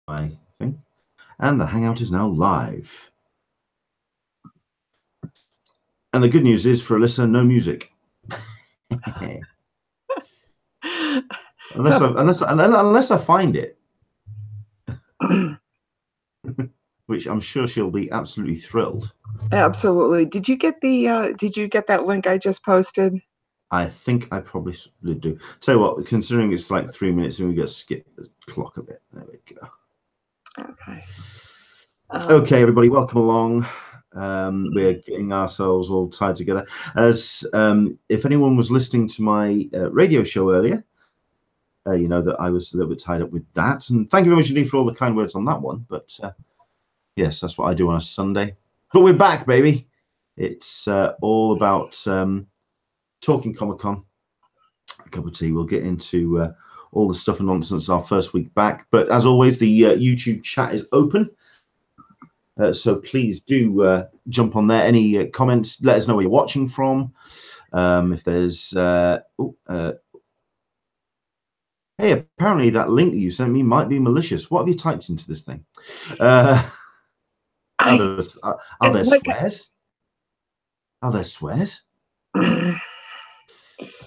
my thing, and the Hangout is now live. And the good news is for Alyssa, no music. unless I find it, which I'm sure she'll be absolutely thrilled. Absolutely. Did you get the? Did you get that link I just posted? I think I probably do. Tell you what, considering it's like 3 minutes, and we got to skip the clock a bit. There we go. Okay. Okay, everybody, welcome along. We're getting ourselves all tied together. As if anyone was listening to my radio show earlier, you know that I was a little bit tied up with that. And thank you very much indeed for all the kind words on that one. But yes, that's what I do on a Sunday. But we're back, baby. It's all about Talkin Comic-Con. A cup of tea. We'll get into all the stuff and nonsense our first week back. But as always, the YouTube chat is open. So please do jump on there. Any comments, let us know where you're watching from. If there's... hey, apparently that link that you sent me might be malicious. What have you typed into this thing? Are there swears? Are there swears?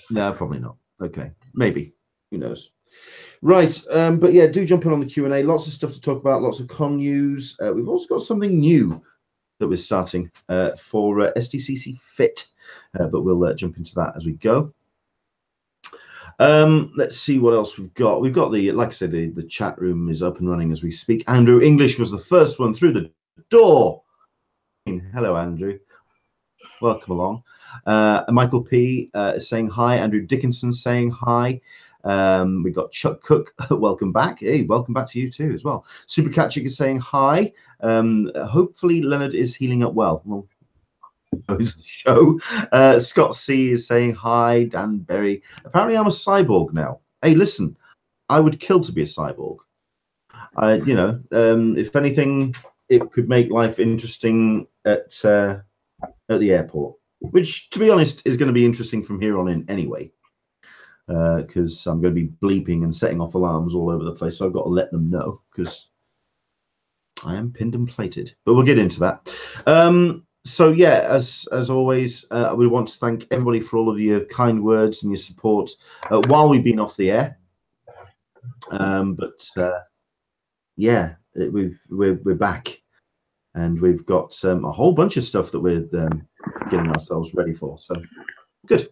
No, probably not. Okay, maybe. Who knows? Right, but yeah, do jump in on the Q&A. Lots of stuff to talk about, lots of con news. We've also got something new that we're starting for SDCC Fit, but we'll jump into that as we go. Let's see what else we've got. We've got the, like I said, the chat room is up and running as we speak. Andrew English was the first one through the door. Hello, Andrew. Welcome along. Michael P is saying hi. Andrew Dickinson saying hi. We got Chuck Cook. Welcome back. Hey, welcome back to you too as well. Super Catchick is saying hi. Hopefully Leonard is healing up well. Well, the show. Scott C is saying hi. Dan Berry. Apparently I'm a cyborg now. Hey, listen, I would kill to be a cyborg. You know, if anything, it could make life interesting at the airport, which, to be honest, is going to be interesting from here on in anyway. Because I'm going to be bleeping and setting off alarms all over the place, so I've got to let them know because I am pinned and plated. But we'll get into that. So yeah, as always, we want to thank everybody for all of your kind words and your support while we've been off the air. Yeah, we're back, and we've got a whole bunch of stuff that we're getting ourselves ready for. So good.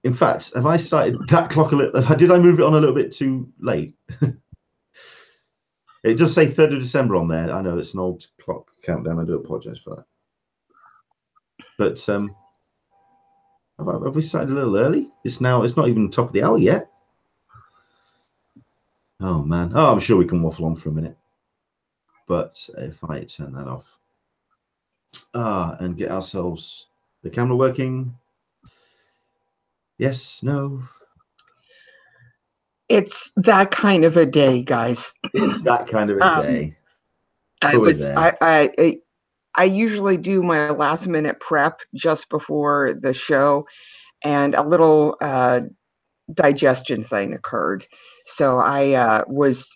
In fact, have I started that clock a little? Did I move it on a little bit too late? It does say 3rd of December on there. I know it's an old clock countdown. I do apologize for that. But have we started a little early? It's not even top of the hour yet. Oh man. Oh, I'm sure we can waffle on for a minute. But if I turn that off and get ourselves the camera working. Yes, no. It's that kind of a day, guys. It's that kind of a day. I usually do my last minute prep just before the show, and a little digestion thing occurred. So I was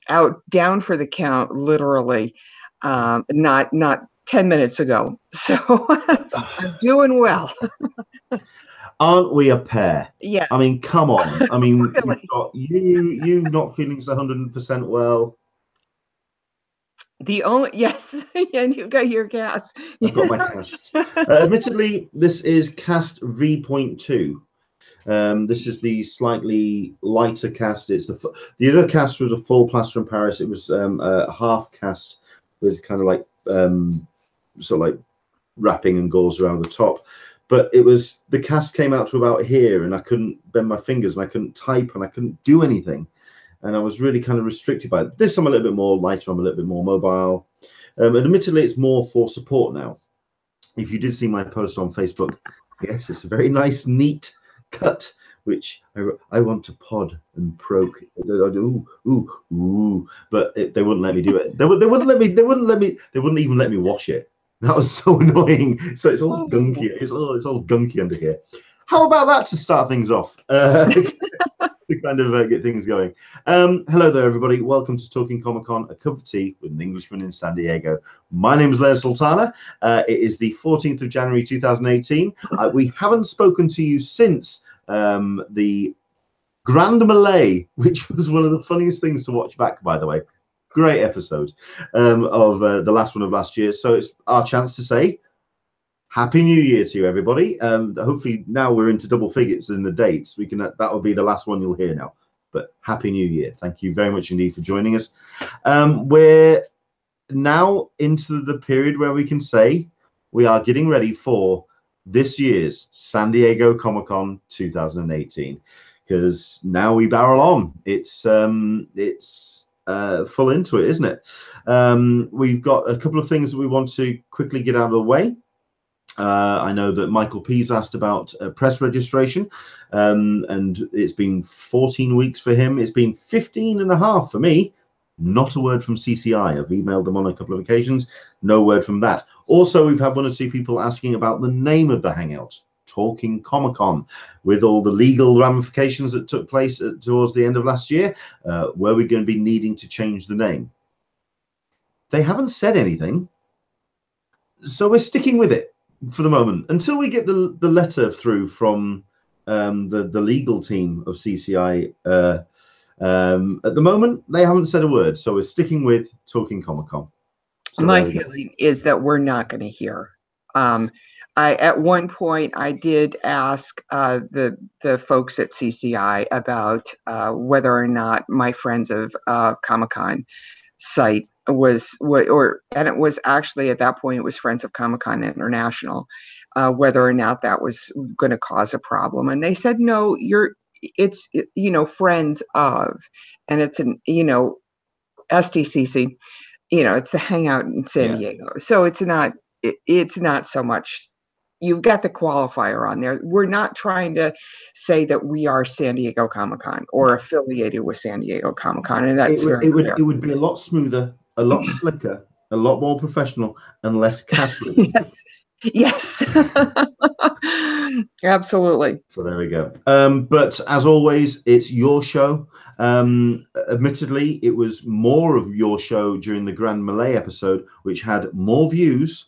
down for the count literally not 10 minutes ago. So I'm doing well. Aren't we a pair? Yeah. I mean, come on. I mean, Really? you've got you not feeling 100% well. Yes, and you've got your cast. I've got my cast. Admittedly, this is cast V.2. This is the slightly lighter cast. It's the other cast was a full plaster in Paris. It was a half cast with kind of like sort of like wrapping and gauze around the top. But it was, the cast came out to about here, and I couldn't bend my fingers, and I couldn't type, and I couldn't do anything. And I was really kind of restricted by it. This I'm a little bit more lighter, I'm a little bit more mobile. And admittedly, it's more for support now. If you did see my post on Facebook, yes, it's a very nice, neat cut, which I want to pod and proke. Ooh, but they wouldn't let me do it. They wouldn't even let me wash it. That was so annoying. So it's all gunky. It's all gunky under here. How about that to start things off? To kind of get things going. Hello there, everybody. Welcome to Talkin Comic-Con, a cup of tea with an Englishman in San Diego. My name is Leia Sultana. It is the 14th of January 2018. We haven't spoken to you since the Grand Malay, which was one of the funniest things to watch back, by the way. Great episode of the last one of last year. So it's our chance to say Happy New Year to you, everybody. Hopefully now we're into double figures in the dates. We can that will be the last one you'll hear now. But Happy New Year. Thank you very much indeed for joining us. We're now into the period where we can say we are getting ready for this year's San Diego Comic-Con 2018, because now we barrel on. It's full into it, isn't it? We've got a couple of things that we want to quickly get out of the way. I know that Michael P's asked about press registration, and it's been 14 weeks for him. It's been 15 and a half for me. Not a word from CCI. I've emailed them on a couple of occasions. No word from that. Also, we've had one or two people asking about the name of the hangout, Talkin Comic-Con, with all the legal ramifications that took place towards the end of last year. Were we going to be needing to change the name? They haven't said anything, so we're sticking with it for the moment until we get the letter through from the legal team of CCI. At the moment, they haven't said a word, so we're sticking with Talkin Comic-Con. So my feeling is that we're not going to hear. At one point I did ask the folks at CCI about whether or not my Friends of Comic-Con site was and it was actually at that point it was Friends of Comic-Con International, whether or not that was going to cause a problem, and they said no, it's Friends of, and it's an SDCC, it's the hangout in San Diego, so it's not so much. You've got the qualifier on there. We're not trying to say that we are San Diego Comic-Con or affiliated with San Diego Comic-Con, and that's very clear. It would be a lot smoother, a lot slicker, a lot more professional, and less casual. Yes. Absolutely. So there we go. But as always, it's your show. Admittedly, it was more of your show during the Grand Malay episode, which had more views,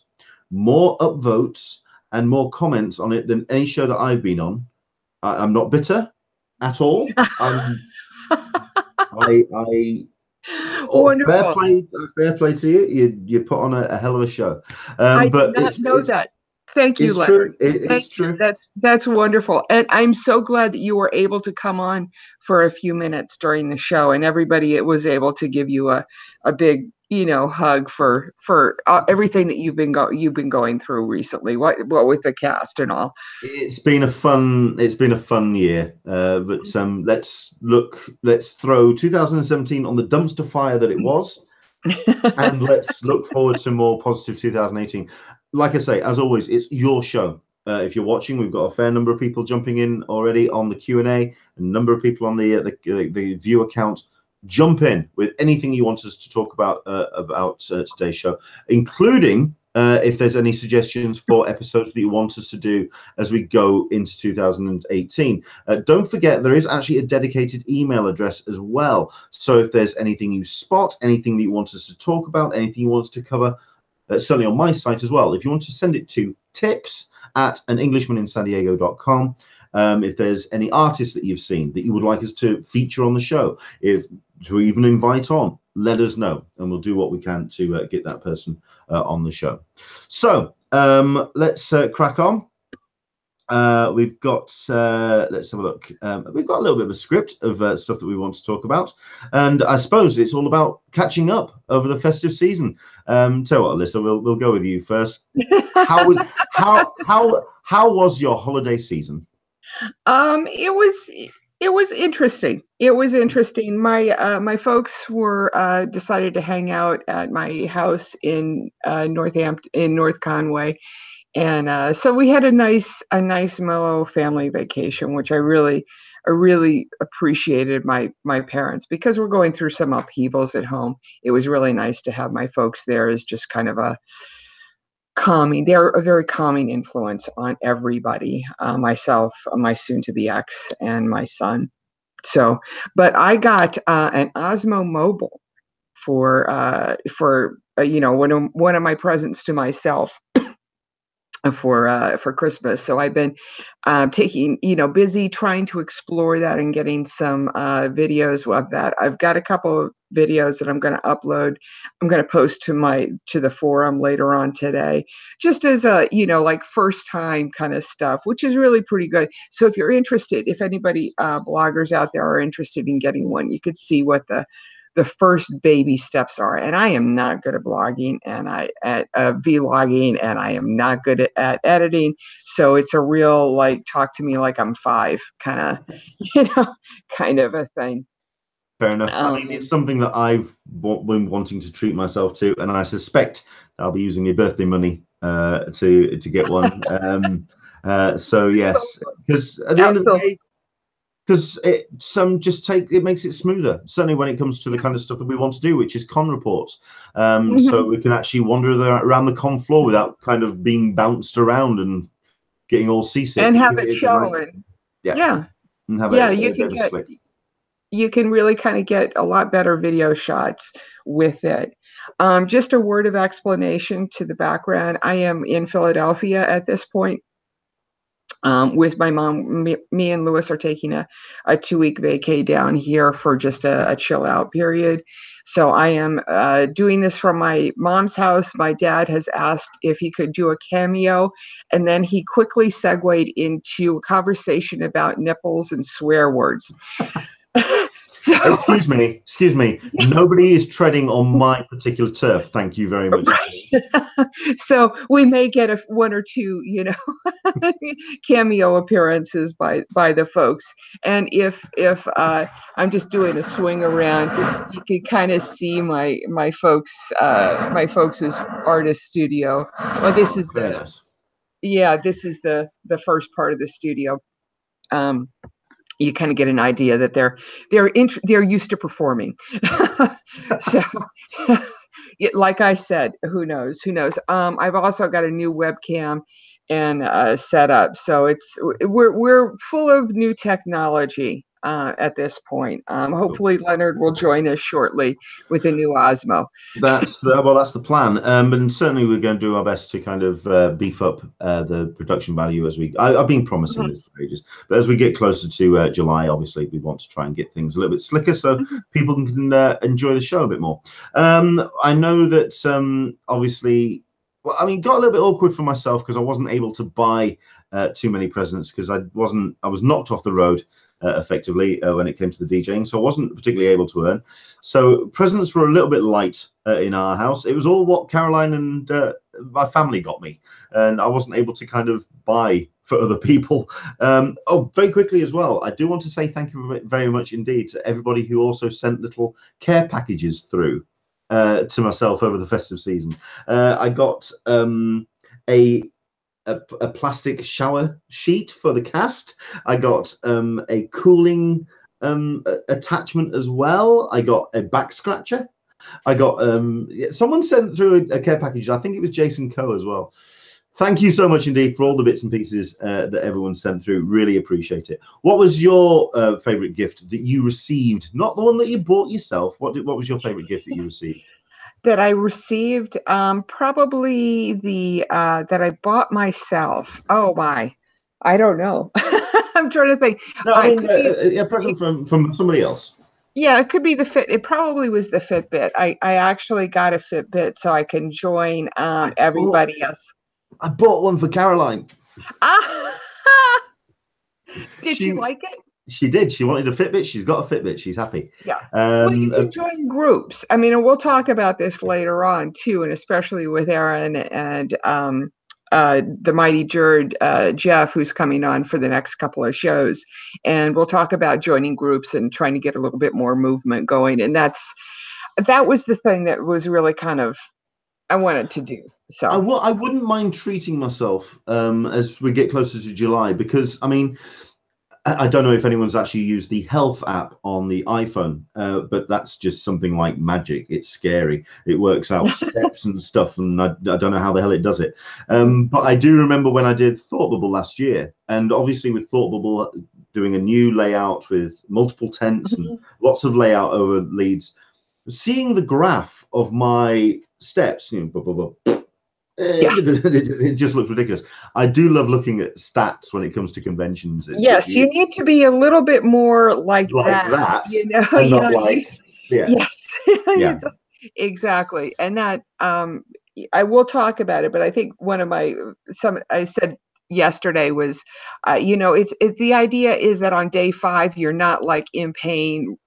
more upvotes, and more comments on it than any show that I've been on. I'm not bitter at all. Wonderful. Fair play to you. You put on a hell of a show. I did not know that. Thank you, Leonard. It's true. That's wonderful, and I'm so glad that you were able to come on for a few minutes during the show, and everybody was able to give you a big hug for everything that you've been going through recently. What with the cast and all. It's been a fun year. But let's throw 2017 on the dumpster fire that it was, and let's look forward to more positive 2018. Like I say, as always, it's your show. If you're watching, we've got a fair number of people jumping in already on the Q&A, a number of people on the view account. Jump in with anything you want us to talk about today's show, including if there's any suggestions for episodes that you want us to do as we go into 2018. Don't forget, there is actually a dedicated email address as well. So if there's anything you spot, anything that you want us to talk about, anything you want us to cover, certainly on my site as well, if you want to send it to tips@anenglishmaninsandiego.com. If there's any artists that you've seen that you would like us to feature on the show, to even invite on, let us know, and we'll do what we can to get that person on the show. So let's crack on. We've got, let's have a look. We've got a little bit of a script of stuff that we want to talk about, and I suppose it's all about catching up over the festive season. Tell you what, Alyssa, we'll go with you first. How was your holiday season? It was interesting. It was interesting. My folks were decided to hang out at my house in North Conway, and so we had a nice mellow family vacation, which I really appreciated my parents, because we're going through some upheavals at home. It was really nice to have my folks there as just kind of a calming. They're a very calming influence on everybody, myself, my soon-to-be ex, and my son. So, but I got an Osmo Mobile for one of my presents to myself for Christmas. So I've been taking, busy trying to explore that and getting some videos of that. I've got a couple of videos that I'm going to upload. I'm going to post to the forum later on today, just as a, like first time kind of stuff, which is really pretty good. So if you're interested, if anybody bloggers out there are interested in getting one, you could see what the first baby steps are. And I am not good at blogging and at vlogging, and I am not good at editing. So it's a real, like, talk to me like I'm 5 kind of a thing. Fair enough. I mean, it's something that I've been wanting to treat myself to, and I suspect I'll be using my birthday money to get one. So yes, because at the end of the day, because it makes it smoother, certainly when it comes to the kind of stuff that we want to do, which is con reports. So we can actually wander around the con floor without kind of being bounced around and getting all seasick. And have it showing. Yeah. And have you can really kind of get a lot better video shots with it. Just a word of explanation to the background. I am in Philadelphia at this point. With my mom. Me and Lewis are taking a 2-week vacay down here for just a chill out period. So I am doing this from my mom's house. My dad has asked if he could do a cameo, and then he quickly segued into a conversation about nipples and swear words. So, excuse me. Nobody is treading on my particular turf. Thank you very much. Right. So we may get one or two, cameo appearances by the folks. And if I'm just doing a swing around, you can kind of see my folks' artist studio. Well, this is this is the first part of the studio. You kind of get an idea that they're used to performing. So, like I said, who knows? I've also got a new webcam and set up. So we're full of new technology at this point. Hopefully Leonard will join us shortly with a new Osmo. That's the plan. And certainly we're going to do our best to kind of beef up the production value as I've been promising this for ages, but as we get closer to July, obviously we want to try and get things a little bit slicker so people can enjoy the show a bit more. I know that obviously, well, I mean, got a little bit awkward for myself because I wasn't able to buy too many presents because I was knocked off the road effectively when it came to the DJing, so I wasn't particularly able to earn. So presents were a little bit light in our house. It was all what Caroline and my family got me, and I wasn't able to kind of buy for other people. Very quickly as well, I do want to say thank you very much indeed to everybody who also sent little care packages through to myself over the festive season. I got a plastic shower sheet for the cast. I got a cooling attachment as well. I got a back scratcher. I got someone sent through a care package. I think it was Jason Coe as well. Thank you so much indeed for all the bits and pieces that everyone sent through. Really appreciate it. What was your favorite gift that you received? Not the one that you bought yourself. What was your favorite gift that you received? That I received, probably the that I bought myself. Oh my, I don't know. I'm trying to think. No, I mean a present from somebody else. Yeah, it could be the Fit. It probably was the Fitbit. I actually got a Fitbit so I can join everybody else. I bought one for Caroline. Did she like it? She did. She wanted a Fitbit. She's got a Fitbit. She's happy. Yeah. Well, you can join groups. I mean, and we'll talk about this later on too, and especially with Aaron and the mighty Jeff, who's coming on for the next couple of shows, and we'll talk about joining groups and trying to get a little bit more movement going. And that was the thing that was really kind of I wanted to do. So I wouldn't mind treating myself as we get closer to July, because I mean, I don't know if anyone's actually used the health app on the iPhone, but that's just something like magic. It's scary. It works out steps and stuff, and I don't know how the hell it does it. But I do remember when I did Thought Bubble last year, and obviously with Thought Bubble doing a new layout with multiple tents and lots of layout over leads, seeing the graph of my steps, it just looks ridiculous. I do love looking at stats when it comes to conventions. Yes, you need to be a little bit more like that. You know, and not like yes, yeah, exactly. And that I will talk about it, but I think one of I said yesterday was, it's the idea is that on day 5 you're not like in pain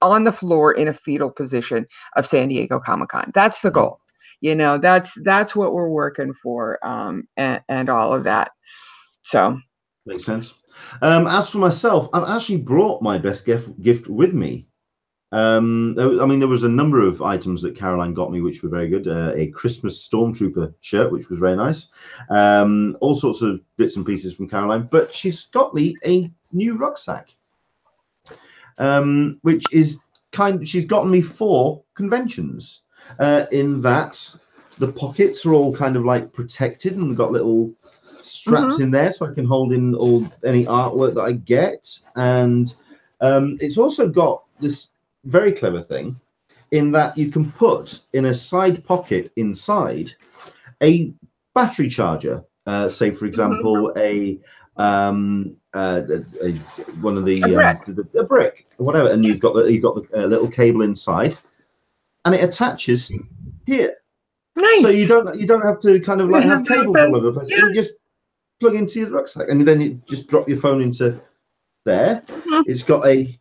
on the floor in a fetal position of San Diego Comic-Con. That's the goal. That's what we're working for, and all of that. So makes sense. As for myself, I've actually brought my best gift with me. I mean, there was a number of items that Caroline got me, which were very good. A Christmas Stormtrooper shirt, which was very nice. All sorts of bits and pieces from Caroline, but she's got me a new rucksack, which is she's gotten me for conventions. In that the pockets are all kind of like protected and got little straps in there, so I can hold in any artwork that I get. And it's also got this very clever thing in that you can put in a side pocket inside a battery charger. Say, for example, a brick, whatever, and you've got the little cable inside, and it attaches here. Nice. So you don't have to kind of like have cables all over the place. You just plug into your rucksack, and then you just drop your phone into there. It's got a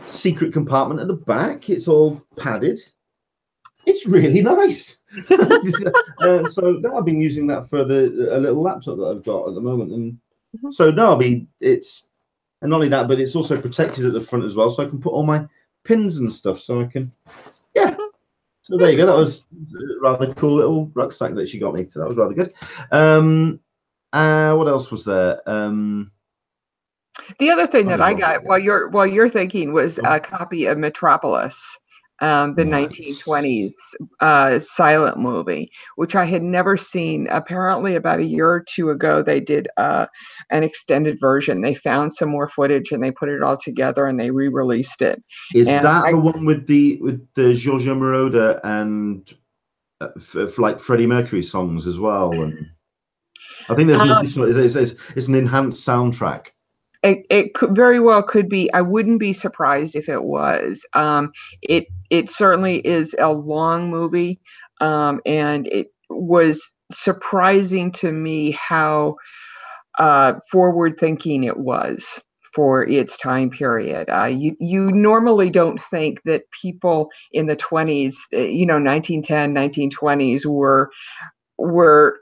secret compartment at the back. It's all padded. It's really nice. So now I've been using that for a little laptop that I've got at the moment, and so now it's and not only that, but it's also protected at the front as well, so I can put all my pins and stuff. So I can, So there you go. That was a rather cool little rucksack that she got me. So that was rather good. What else was there? The other thing that I got while you're thinking was a copy of Metropolis, the 1920s silent movie, which I had never seen. Apparently, about a year or two ago, they did an extended version. They found some more footage and they put it all together and they re-released it. Is that the one with the Giorgio Moroder and like Freddie Mercury songs as well? And I think there's an additional. It's an enhanced soundtrack. It could very well could be. I wouldn't be surprised if it was. It certainly is a long movie, and it was surprising to me how forward thinking it was for its time period. You normally don't think that people in the 20s, 1910, 1920s were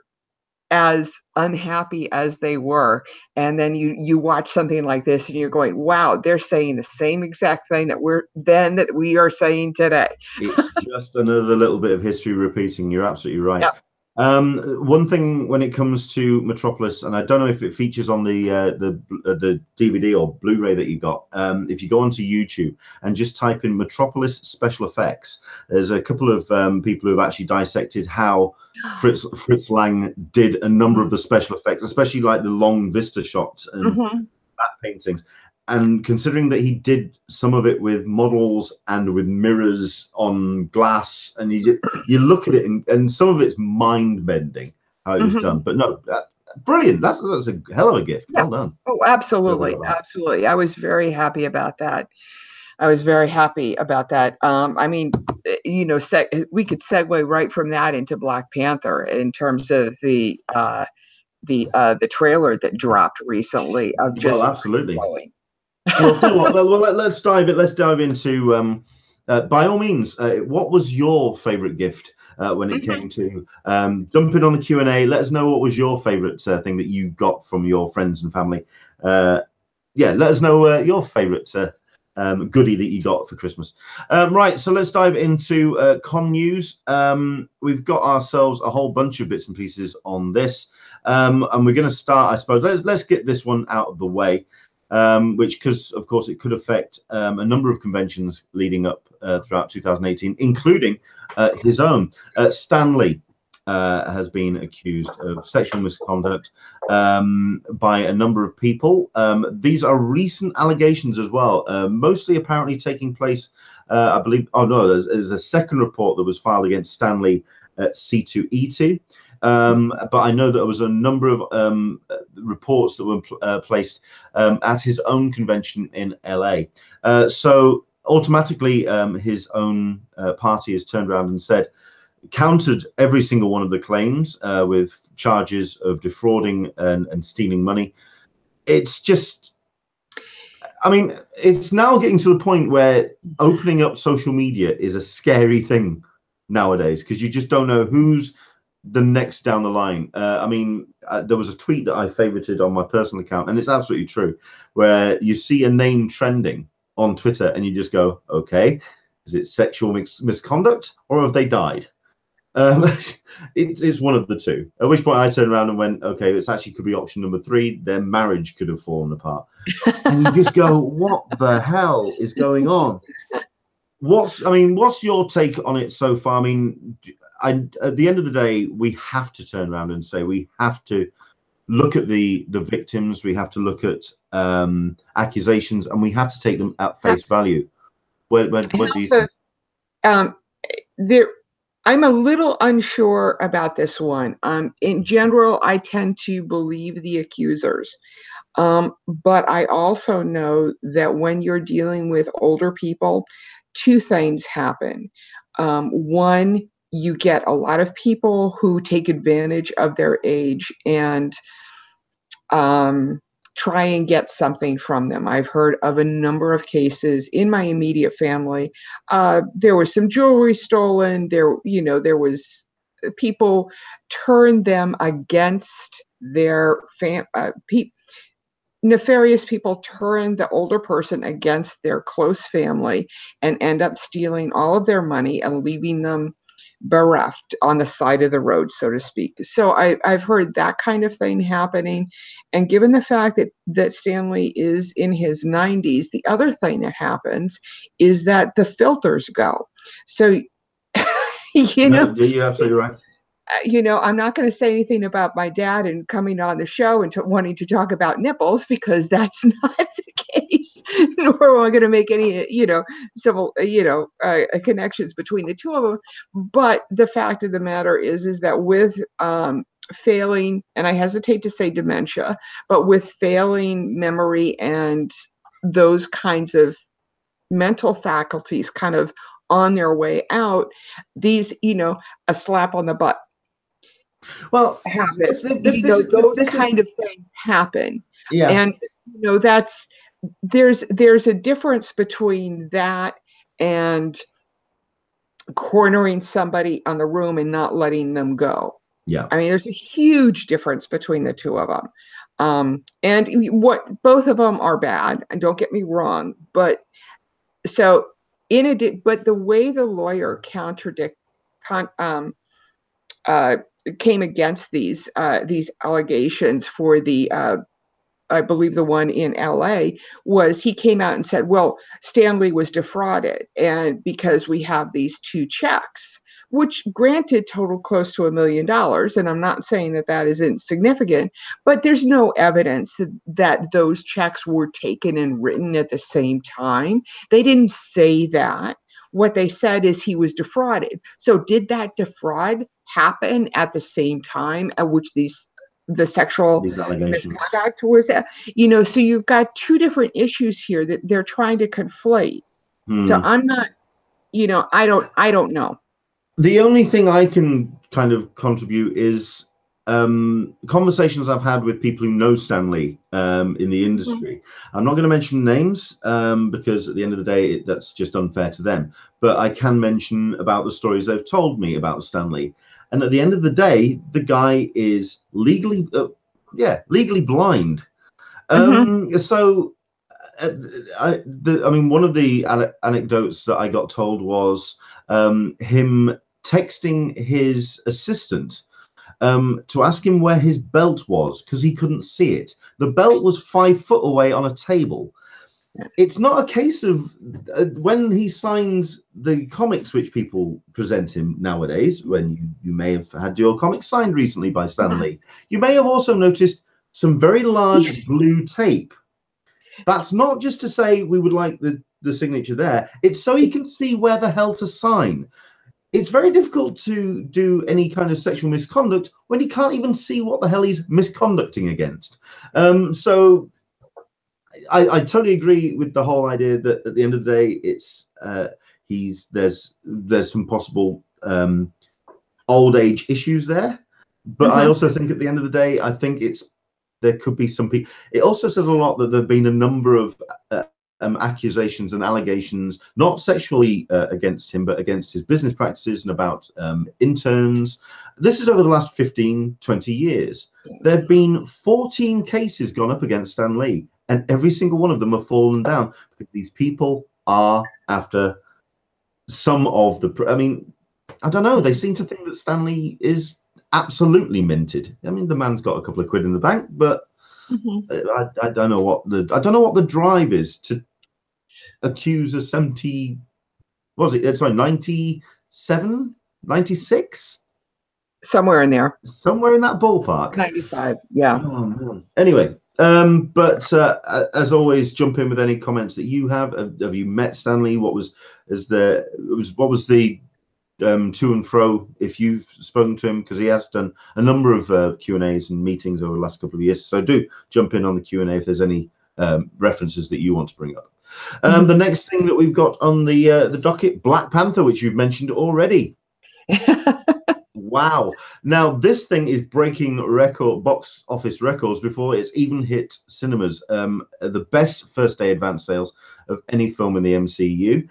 as unhappy as they were, and then you watch something like this and you're going, wow, they're saying the same exact thing that we are saying today. It's just another little bit of history repeating. You're absolutely right. Yep. One thing when it comes to Metropolis, and I don't know if it features on the DVD or Blu-ray that you got. If you go onto YouTube and just type in Metropolis special effects, there's a couple of people who have actually dissected how Fritz Lang did a number of the special effects, especially like the long vista shots and matte paintings. And considering that he did some of it with models and with mirrors on glass, and you look at it and some of it's mind-bending how it was done. But no, brilliant. That's a hell of a gift. Yeah. Well done. Oh, absolutely, absolutely. I was very happy about that. I mean, we could segue right from that into Black Panther in terms of the trailer that dropped recently of just absolutely. Well, tell you what, let's dive into by all means, what was your favorite gift when it came to jumping on the Q&A? Let us know what was your favorite thing that you got from your friends and family. Let us know your favorite goodie that you got for Christmas. Right, so let's dive into con news. We've got ourselves a whole bunch of bits and pieces on this. And we're going to start, I suppose, let's get this one out of the way, which, because, of course, it could affect a number of conventions leading up throughout 2018, including his own. Stan Lee has been accused of sexual misconduct by a number of people. These are recent allegations as well, mostly apparently taking place, I believe, oh no, there's a second report that was filed against Stan Lee at s05e21. But I know that there was a number of reports that were placed at his own convention in LA. So automatically his own party has turned around and said, countered every single one of the claims with charges of defrauding and stealing money. It's just, I mean, it's now getting to the point where opening up social media is a scary thing nowadays, because you just don't know who's the next down the line. I mean, there was a tweet that I favorited on my personal account, and it's absolutely true, where you see a name trending on Twitter and you just go, okay, is it sexual misconduct or have they died? It's one of the two. At which point I turned around and went, okay, it's actually could be option number 3. Their marriage could have fallen apart. And you just go, what the hell is going on? What's your take on it so far? I mean, at the end of the day, we have to turn around and say we have to look at the victims. We have to look at accusations, and we have to take them at face value. What do you think? I'm a little unsure about this one. In general, I tend to believe the accusers. But I also know that when you're dealing with older people, 2 things happen. One, you get a lot of people who take advantage of their age and try and get something from them. I've heard of a number of cases in my immediate family. There was some jewelry stolen. There was people turned them against their nefarious people turn the older person against their close family and end up stealing all of their money and leaving them bereft on the side of the road, so to speak. So I've heard that kind of thing happening. And given the fact that Stanley is in his 90s, the other thing that happens is that the filters go. So, you're absolutely right. I'm not going to say anything about my dad and coming on the show and wanting to talk about nipples, because that's not the case. Nor am I going to make any, civil, connections between the two of them. But the fact of the matter is that with failing, and I hesitate to say dementia, but with failing memory and those kinds of mental faculties kind of on their way out, these, a slap on the butt. Well, habits, those kind of things happen. Yeah. And there's a difference between that and cornering somebody on the room and not letting them go. Yeah. I mean, there's a huge difference between the two of them. And both of them are bad, and don't get me wrong, but so but the way the lawyer came against these allegations for the I believe the one in LA was, he came out and said, well, Stanley was defrauded, and because we have these 2 checks, which granted total close to $1 million. And I'm not saying that is insignificant, but there's no evidence that those checks were taken and written at the same time. They didn't say that. What they said is he was defrauded. So did that defraud happen at the same time at which the sexual misconduct was? So you've got 2 different issues here that they're trying to conflate. So I'm not, I don't know. The only thing I can kind of contribute is conversations I've had with people who know Stanley in the industry. I'm not going to mention names because at the end of the day, that's just unfair to them. But I can mention about the stories they've told me about Stanley. And at the end of the day, the guy is legally blind. So, I mean, one of the anecdotes that I got told was him texting his assistant to ask him where his belt was because he couldn't see it. The belt was 5 foot away on a table. It's not a case of when he signs the comics which people present him nowadays, when you may have had your comics signed recently by Stan Lee, you may have also noticed some very large blue tape. That's not just to say we would like the signature there. It's so he can see where the hell to sign. It's very difficult to do any kind of sexual misconduct when he can't even see what the hell he's misconducting against. So I totally agree with the whole idea that at the end of the day, it's there's some possible old age issues there. But I also think at the end of the day, I think there could be some people. It also says a lot that there have been a number of accusations and allegations, not sexually against him, but against his business practices and about interns. This is over the last 15, 20 years. There have been 14 cases gone up against Stan Lee, and every single one of them have fallen down because these people are after some of the... I mean, I don't know. They seem to think that Stan Lee is absolutely minted. I mean, the man's got a couple of quid in the bank, but I don't know what the drive is to accuse a 70, what was it? Sorry, 97, 96? Somewhere in there. Somewhere in that ballpark. 95, yeah. Oh, man. Anyway, but as always, jump in with any comments that you have. Have you met Stan Lee? What was the to and fro if you've spoken to him, because he has done a number of Q&As and meetings over the last couple of years, so do jump in on the Q&A if there's any references that you want to bring up. The next thing that we've got on the docket, Black Panther, which you've mentioned already. Wow. Now this thing is breaking box office records before it's even hit cinemas. The best first day advance sales of any film in the MCU.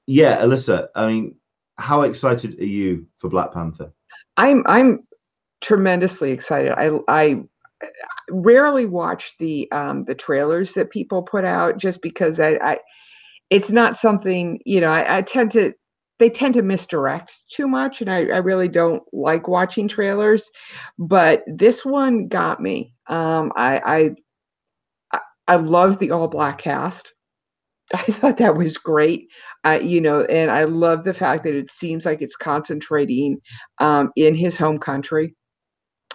Yeah, Alyssa, I mean, how excited are you for Black Panther? I'm tremendously excited. I rarely watch the trailers that people put out, just because it's not something, you know, they tend to misdirect too much, and I really don't like watching trailers. But this one got me. I love the all black cast. I thought that was great, you know, and I love the fact that it seems like it's concentrating in his home country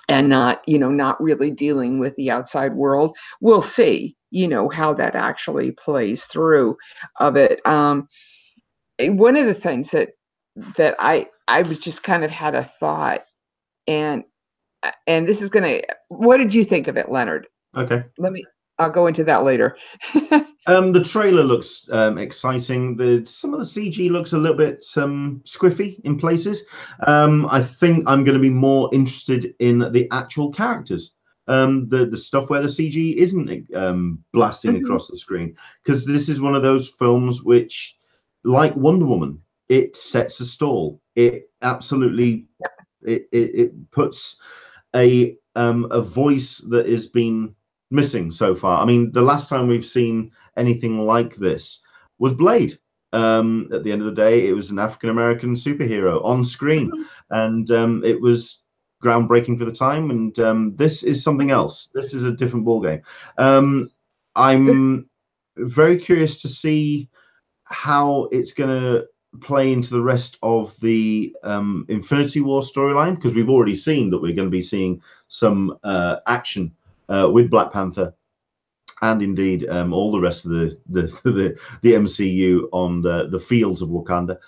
and not, you know, not really dealing with the outside world. We'll see, you know, how that actually plays through of it. One of the things that I was just kind of had a thought, and this is gonna. What did you think of it, Leonard? Okay. I'll go into that later. The trailer looks exciting. Some of the CG looks a little bit squiffy in places. I think I'm going to be more interested in the actual characters. The stuff where the CG isn't blasting across the screen, because this is one of those films which, like Wonder Woman, it sets a stall. It absolutely it puts a voice that has been missing so far. I mean, the last time we've seen anything like this was Blade. At the end of the day, it was an African-American superhero on screen, and it was groundbreaking for the time. And this is something else. This is a different ballgame. I'm very curious to see how it's going to play into the rest of the Infinity War storyline, because we've already seen that we're going to be seeing some action with Black Panther, and indeed all the rest of the MCU on the fields of Wakanda.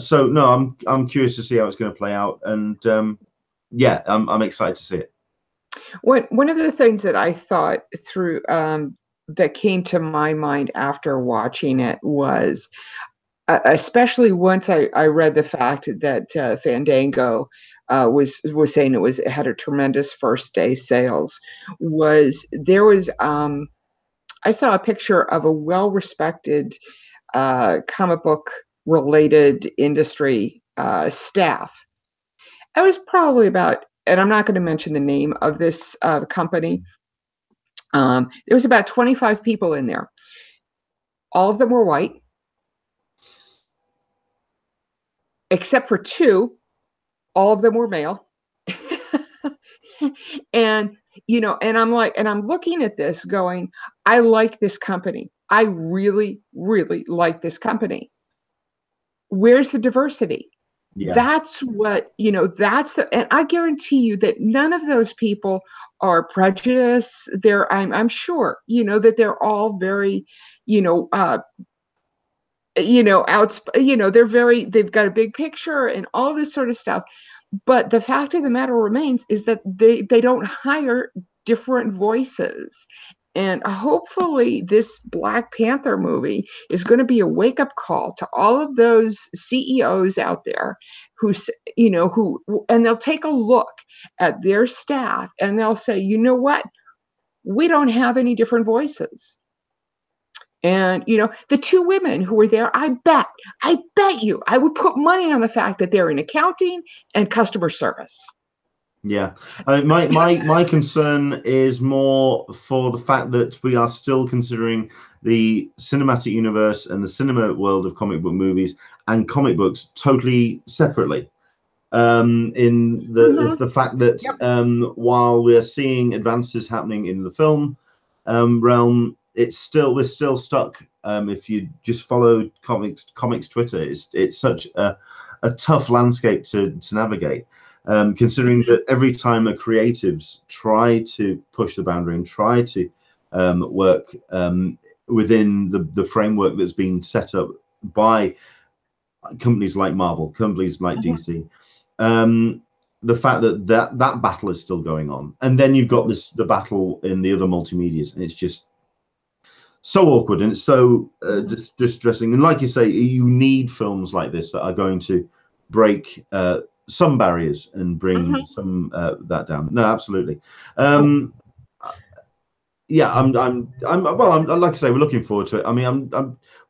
So no, I'm curious to see how it's going to play out, and yeah, I'm excited to see it. One of the things that I thought through that came to my mind after watching it was, especially once I read the fact that Fandango was saying it had a tremendous first day sales, I saw a picture of a well-respected comic book related industry staff. It was probably about, and I'm not going to mention the name of this company. There was about 25 people in there. All of them were white, except for 2. All of them were male. And, and I'm like, and I'm looking at this going, I like this company. I really, really like this company. Where's the diversity? Yeah. That's what, and I guarantee you that none of those people are prejudiced. I'm sure, that they're all very, they've got a big picture and all this sort of stuff. But the fact of the matter remains is that they don't hire different voices. And hopefully this Black Panther movie is going to be a wake-up call to all of those CEOs out there who, and they'll take a look at their staff and they'll say, you know what? We don't have any different voices. And, the two women who were there, I bet you, I would put money on the fact that they're in accounting and customer service. Yeah, my concern is more for the fact that we are still considering the cinematic universe and the cinema world of comic book movies and comic books totally separately. In the fact that while we're seeing advances happening in the film realm, we're still stuck. If you just follow comics Twitter, it's such a tough landscape to navigate. Considering that every time a creatives try to push the boundary and try to work within the framework that's been set up by companies like Marvel, companies like DC, the fact that battle is still going on, and then you've got the battle in the other multimedias, and it's just so awkward and it's so distressing. And like you say, you need films like this that are going to break some barriers and bring some that down. No, absolutely. Yeah, I'm like I say, we're looking forward to it. I mean,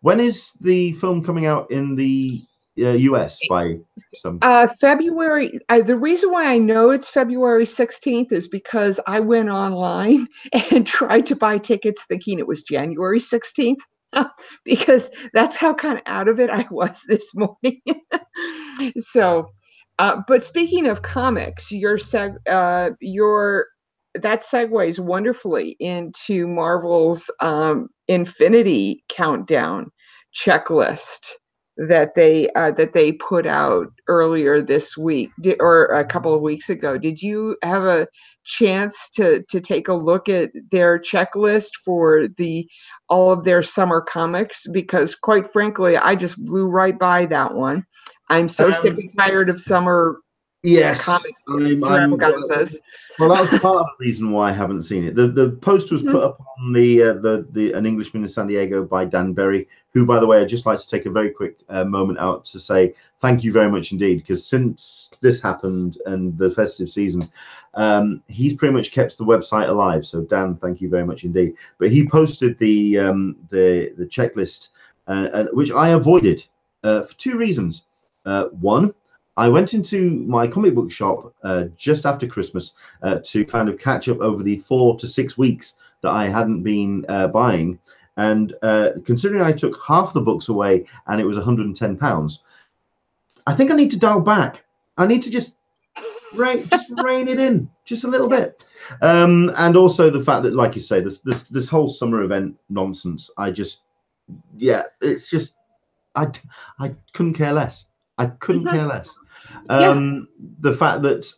when is the film coming out in the US by some February? The reason why I know it's February 16th is because I went online and tried to buy tickets thinking it was January 16th. Because that's how kind of out of it I was this morning. So but speaking of comics, that segues wonderfully into Marvel's Infinity Countdown checklist that they put out earlier this week or a couple of weeks ago. Did you have a chance to take a look at their checklist for all of their summer comics? Because quite frankly, I just blew right by that one. I'm so sick and tired of summer comic extravaganzas. Well, that was part of the reason why I haven't seen it. The post was put up on an Englishman in San Diego by Dan Berry, who, by the way, I'd just like to take a very quick moment out to say thank you very much indeed, because since this happened and the festive season, he's pretty much kept the website alive. So Dan, thank you very much indeed. But he posted the checklist, which I avoided for two reasons. One, I went into my comic book shop just after Christmas to kind of catch up over the 4 to 6 weeks that I hadn't been buying. And considering I took half the books away and it was £110, I think I need to dial back. I need to just rein it in just a little bit. And also the fact that, like you say, this whole summer event nonsense, it's just, I couldn't care less. I couldn't care less. The fact that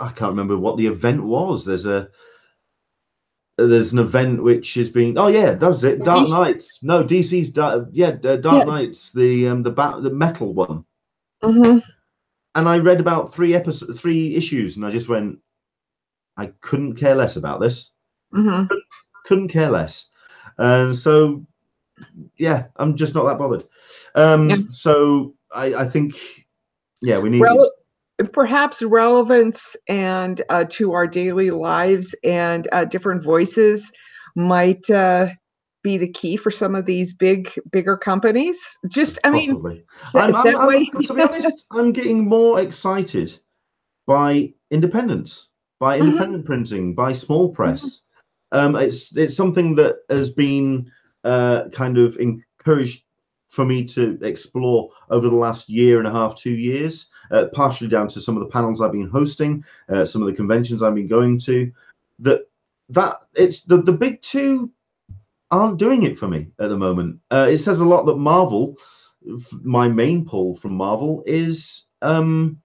I can't remember what the event was. There's an event which is being that was it. Dark Knights. No, DC's Dark Knights, the metal one. And I read about 3 issues, and I just went, I couldn't care less about this. Couldn't care less. So yeah, I'm just not that bothered. So I think, we need perhaps relevance and to our daily lives, and different voices might be the key for some of these bigger companies. Just, possibly. To be honest, I'm getting more excited by independence, by independent printing, by small press. It's something that has been kind of encouraged for me to explore over the last year and a half, 2 years, partially down to some of the panels I've been hosting, some of the conventions I've been going to, that it's the big two aren't doing it for me at the moment. It says a lot that Marvel, my main pull from Marvel is the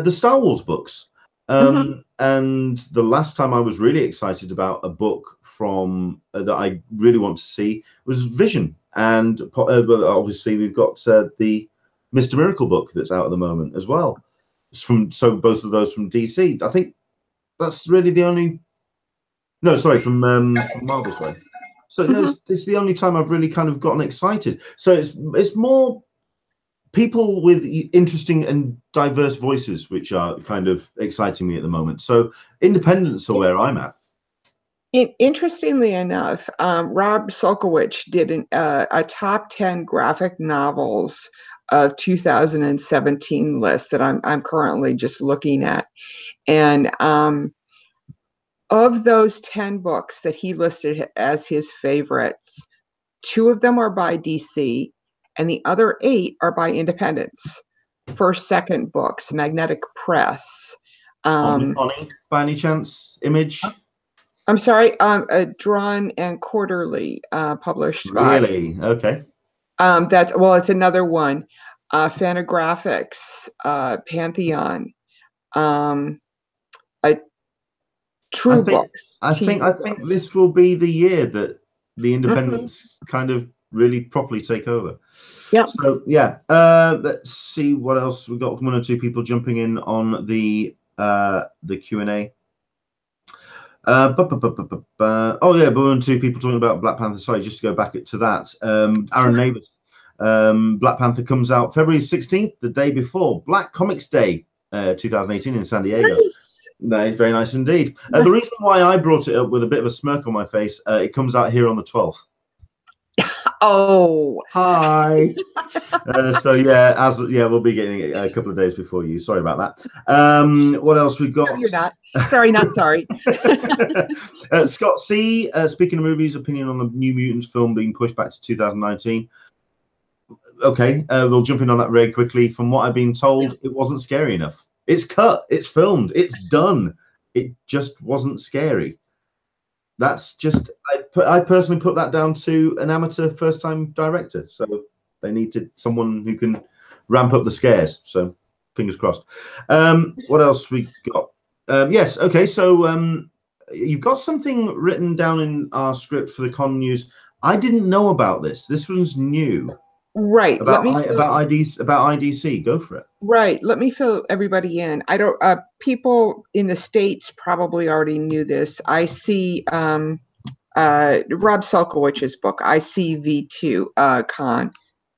Star Wars books. And the last time I was really excited about a book from that I really want to see was Vision. And obviously we've got the Mr. Miracle book that's out at the moment as well. So both of those from DC. I think that's really the only. No, sorry, from Marvel, sorry. So it's the only time I've really kind of gotten excited. So it's more people with interesting and diverse voices, which are kind of exciting me at the moment. So independents are where I'm at. Interestingly enough, Rob Solkowich did a top 10 graphic novels of 2017 list that I'm currently just looking at, and of those 10 books that he listed as his favorites, 2 of them are by DC, and the other 8 are by independents. First, second books, Magnetic Press. Connie, by any chance, Image? I'm sorry, Drawn and Quarterly, published by. Really? Okay. It's another one. Fantagraphics, Pantheon, True Books. I think this will be the year that the independents kind of really properly take over. Yeah. So yeah, let's see what else we've got. 1 or 2 people jumping in on the Q&A. Oh yeah, but 1 or 2 people talking about Black Panther. Sorry, just to go back to that. Aaron Neighbors. Black Panther comes out February 16th, the day before Black Comics Day 2018 in San Diego. Nice. No, very nice indeed. The reason why I brought it up with a bit of a smirk on my face, it comes out here on the 12th. Oh, hi. So yeah, we'll be getting it a couple of days before you. Sorry about that. What else we've got? No, you're not. Sorry, not sorry. Scott C. Speaking of movies, opinion on the New Mutants film being pushed back to 2019. Okay, we'll jump in on that very quickly. From what I've been told, it wasn't scary enough. It's cut, it's filmed, it's done. It just wasn't scary. That's just, I personally put that down to an amateur first-time director. So they needed someone who can ramp up the scares. So fingers crossed. What else we got? Yes, okay. So you've got something written down in our script for the con news. I didn't know about this. This one's new. Right. About IDC. Go for it. Right. Let me fill everybody in. I don't. People in the States probably already knew this. I see Rob Solkowich's book, ICV2 Con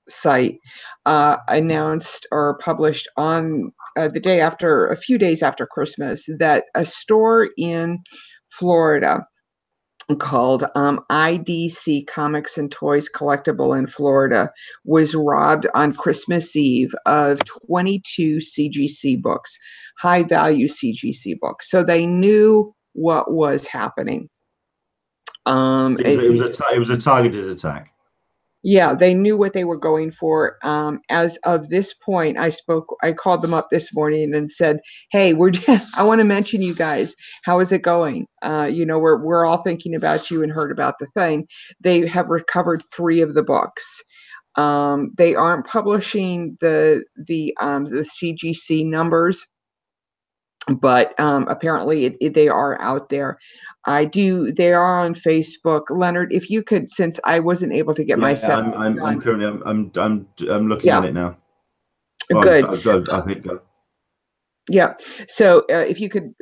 site, announced or published on the day after, a few days after Christmas, that a store in Florida called IDC Comics and Toys Collectible in Florida was robbed on Christmas Eve of 22 CGC books, high value CGC books. So they knew what was happening. It was a targeted attack. Yeah, they knew what they were going for. As of this point, I called them up this morning and said, "Hey, I want to mention you guys. How is it going? We're all thinking about you and heard about the thing." They have recovered 3 of the books. They aren't publishing the CGC numbers, but apparently they are out there. They are on Facebook. Leonard, if you could, since I wasn't able to get myself I'm currently I'm looking at it now. Well, good. I think go. Yeah. So if you could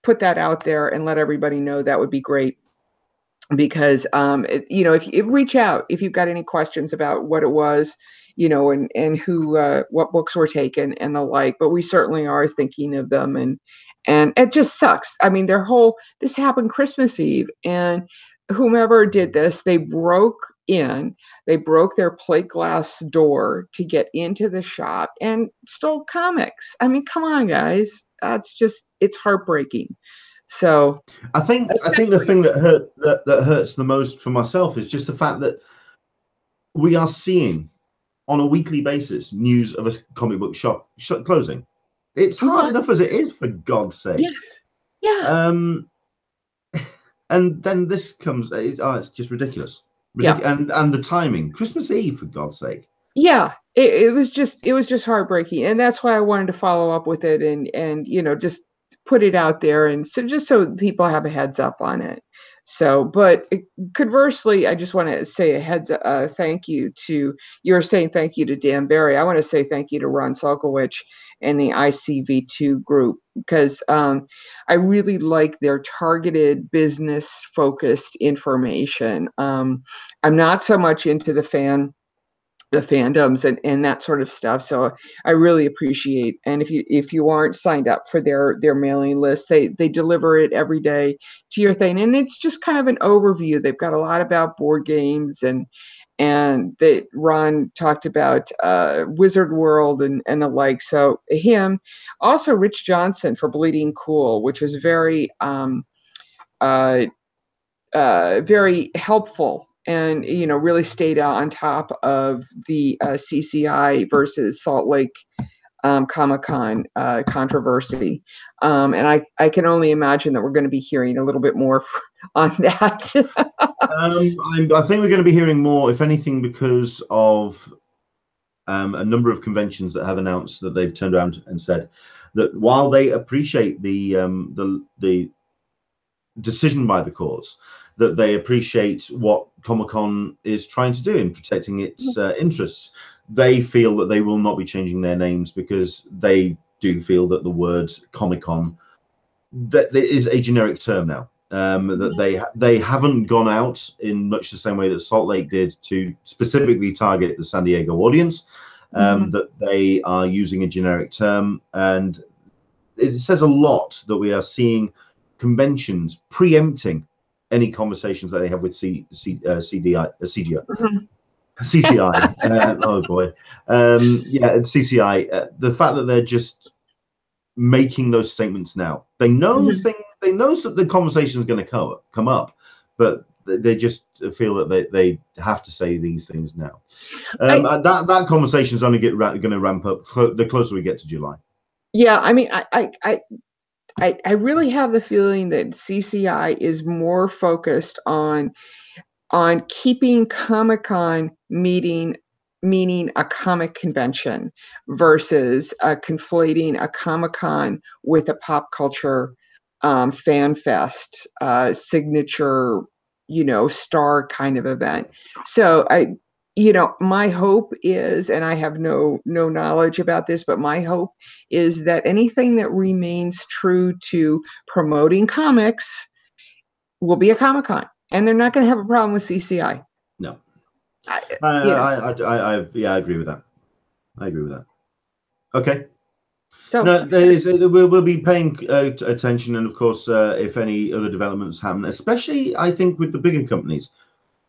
put that out there and let everybody know, that would be great. Because if you reach out if you've got any questions about what it was, and who what books were taken and the like. But we certainly are thinking of them, and it just sucks. I mean, this happened Christmas Eve, and whomever did this, they broke their plate glass door to get into the shop and stole comics. I mean, come on, guys. It's heartbreaking. So I think the thing that hurts the most for myself is just the fact that we are seeing on a weekly basis news of a comic book shop closing. It's hard enough as it is, for God's sake. Yes. Yeah. And then this comes. It's just ridiculous. Yeah. And the timing, Christmas Eve, for God's sake. Yeah. It was just heartbreaking, and that's why I wanted to follow up with it and just put it out there, and so people have a heads up on it. So, but conversely, I just want to say thank you to, you're saying thank you to Dan Barry. I want to say thank you to Ron Solkowicz and the ICV2 group, because I really like their targeted business focused information. I'm not so much into the fandoms and that sort of stuff. So I really appreciate, and if you aren't signed up for their mailing list, they deliver it every day to your thing, and it's just kind of an overview. They've got a lot about board games, and Ron talked about Wizard World and the like. So him, also Rich Johnson for Bleeding Cool, which was very very helpful, and really stayed on top of the CCI versus Salt Lake Comic-Con controversy, and I can only imagine that we're going to be hearing a little bit more on that. I think we're going to be hearing more, if anything, because of a number of conventions that have announced that they've turned around and said that while they appreciate the decision by the courts, that they appreciate what Comic-Con is trying to do in protecting its interests, they feel that they will not be changing their names, because they do feel that the words Comic-Con, that is a generic term now. That they haven't gone out in much the same way that Salt Lake did to specifically target the San Diego audience. That they are using a generic term, and it says a lot that we are seeing conventions preempting any conversations that they have with CGI. CCI. Oh boy. Yeah, and CCI. The fact that they're just making those statements now. They know they know that the conversation is going to come up, but they just feel that they have to say these things now. That conversation is only going to ramp up the closer we get to July. Yeah, I mean, I really have the feeling that CCI is more focused on keeping Comic-Con meaning a comic convention versus conflating a Comic-Con with a pop culture fan fest signature, star kind of event. So my hope is, and I have no knowledge about this, but my hope is that anything that remains true to promoting comics will be a Comic-Con, and they're not going to have a problem with CCI. No, I agree with that. I agree with that. Okay. So, no, we'll be paying attention, and of course, if any other developments happen, especially I think with the bigger companies,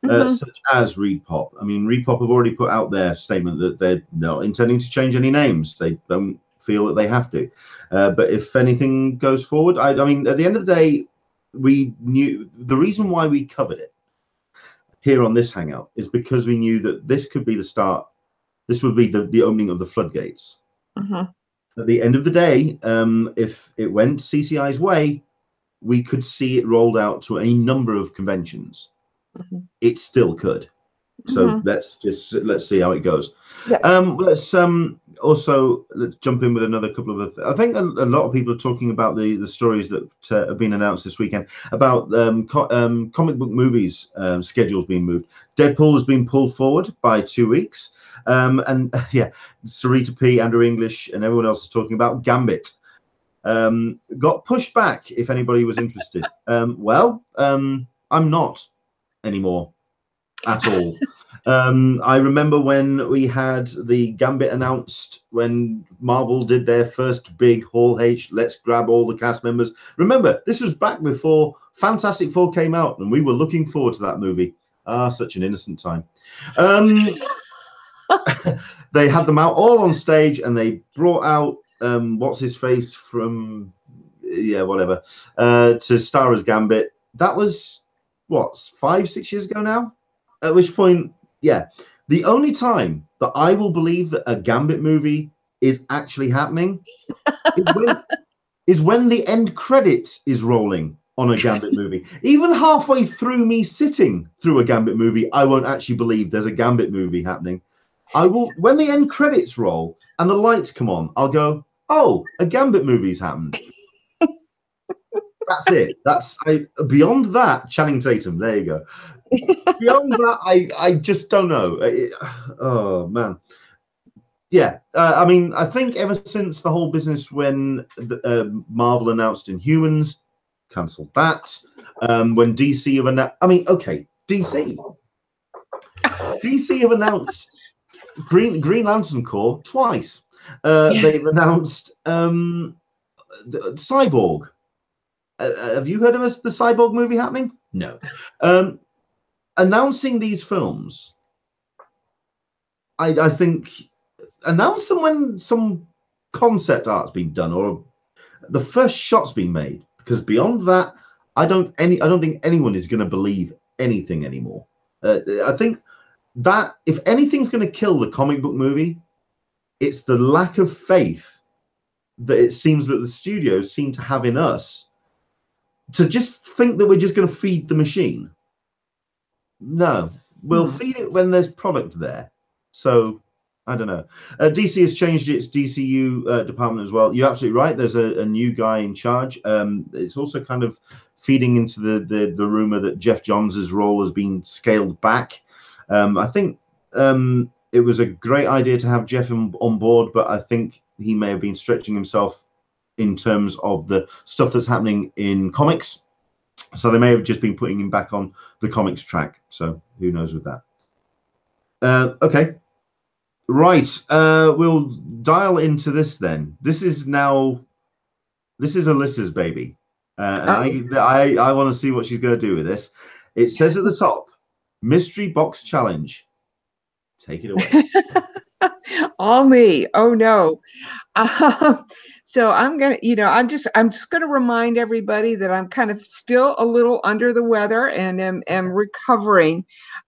such as ReedPop. I mean, ReedPop have already put out their statement that they're not intending to change any names. They don't feel that they have to. But if anything goes forward, I mean, at the end of the day, we knew the reason why we covered it here on this hangout is because we knew that this could be the start. This would be the opening of the floodgates. At the end of the day, if it went CCI's way, we could see it rolled out to a number of conventions. It still could. So let's see how it goes. Yes. Let's jump in with another couple of other I think a lot of people are talking about the stories that have been announced this weekend about comic book movies schedules being moved. Deadpool has been pulled forward by 2 weeks. And yeah, Sarita P, Andrew English, and everyone else is talking about Gambit. Got pushed back, if anybody was interested. I'm not anymore at all. I remember when we had the Gambit announced, when Marvel did their first big Hall H, let's grab all the cast members. Remember, this was back before Fantastic Four came out, and we were looking forward to that movie. Ah, such an innocent time. They had them out all on stage, and they brought out what's his face from to star as Gambit. That was what, 5-6 years ago now, at which point the The only time that I will believe that a Gambit movie is actually happening is when the end credits is rolling on a Gambit movie. Even halfway through me sitting through a Gambit movie, I won't actually believe there's a Gambit movie happening. I will, when the end credits roll and the lights come on, I'll go, oh, a Gambit movie's happened. That's it. Beyond that, Channing Tatum. There you go. Beyond that, I just don't know. Oh man, yeah. I mean, I think ever since the whole business when Marvel announced Inhumans, cancelled that. When DC have announced, I mean, okay, DC have announced Green Lantern Corps twice. They've announced Cyborg. Have you heard of the Cyborg movie happening? No. Announcing these films, I think, announce them when some concept art's been done or the first shot's been made. Because beyond that, I don't think anyone is going to believe anything anymore. I think that if anything's going to kill the comic book movie, it's the lack of faith that it seems that the studios seem to have in us to just think that we're just going to feed the machine. No, we'll feed it when there's product there. So I don't know. DC has changed its DCU department as well. You're absolutely right. There's a new guy in charge. It's also kind of feeding into the rumor that Jeff Johns' role has been scaled back. I think it was a great idea to have Jeff on board, but I think he may have been stretching himself in terms of the stuff that's happening in comics. So they may have just been putting him back on the comics track. So who knows with that. Okay. Right. We'll dial into this then. This is Alyssa's baby. And I want to see what she's going to do with this. It says at the top, Mystery Box Challenge. Take it away. All me. Oh no. So I'm gonna, I'm just gonna remind everybody that I'm kind of still a little under the weather and am recovering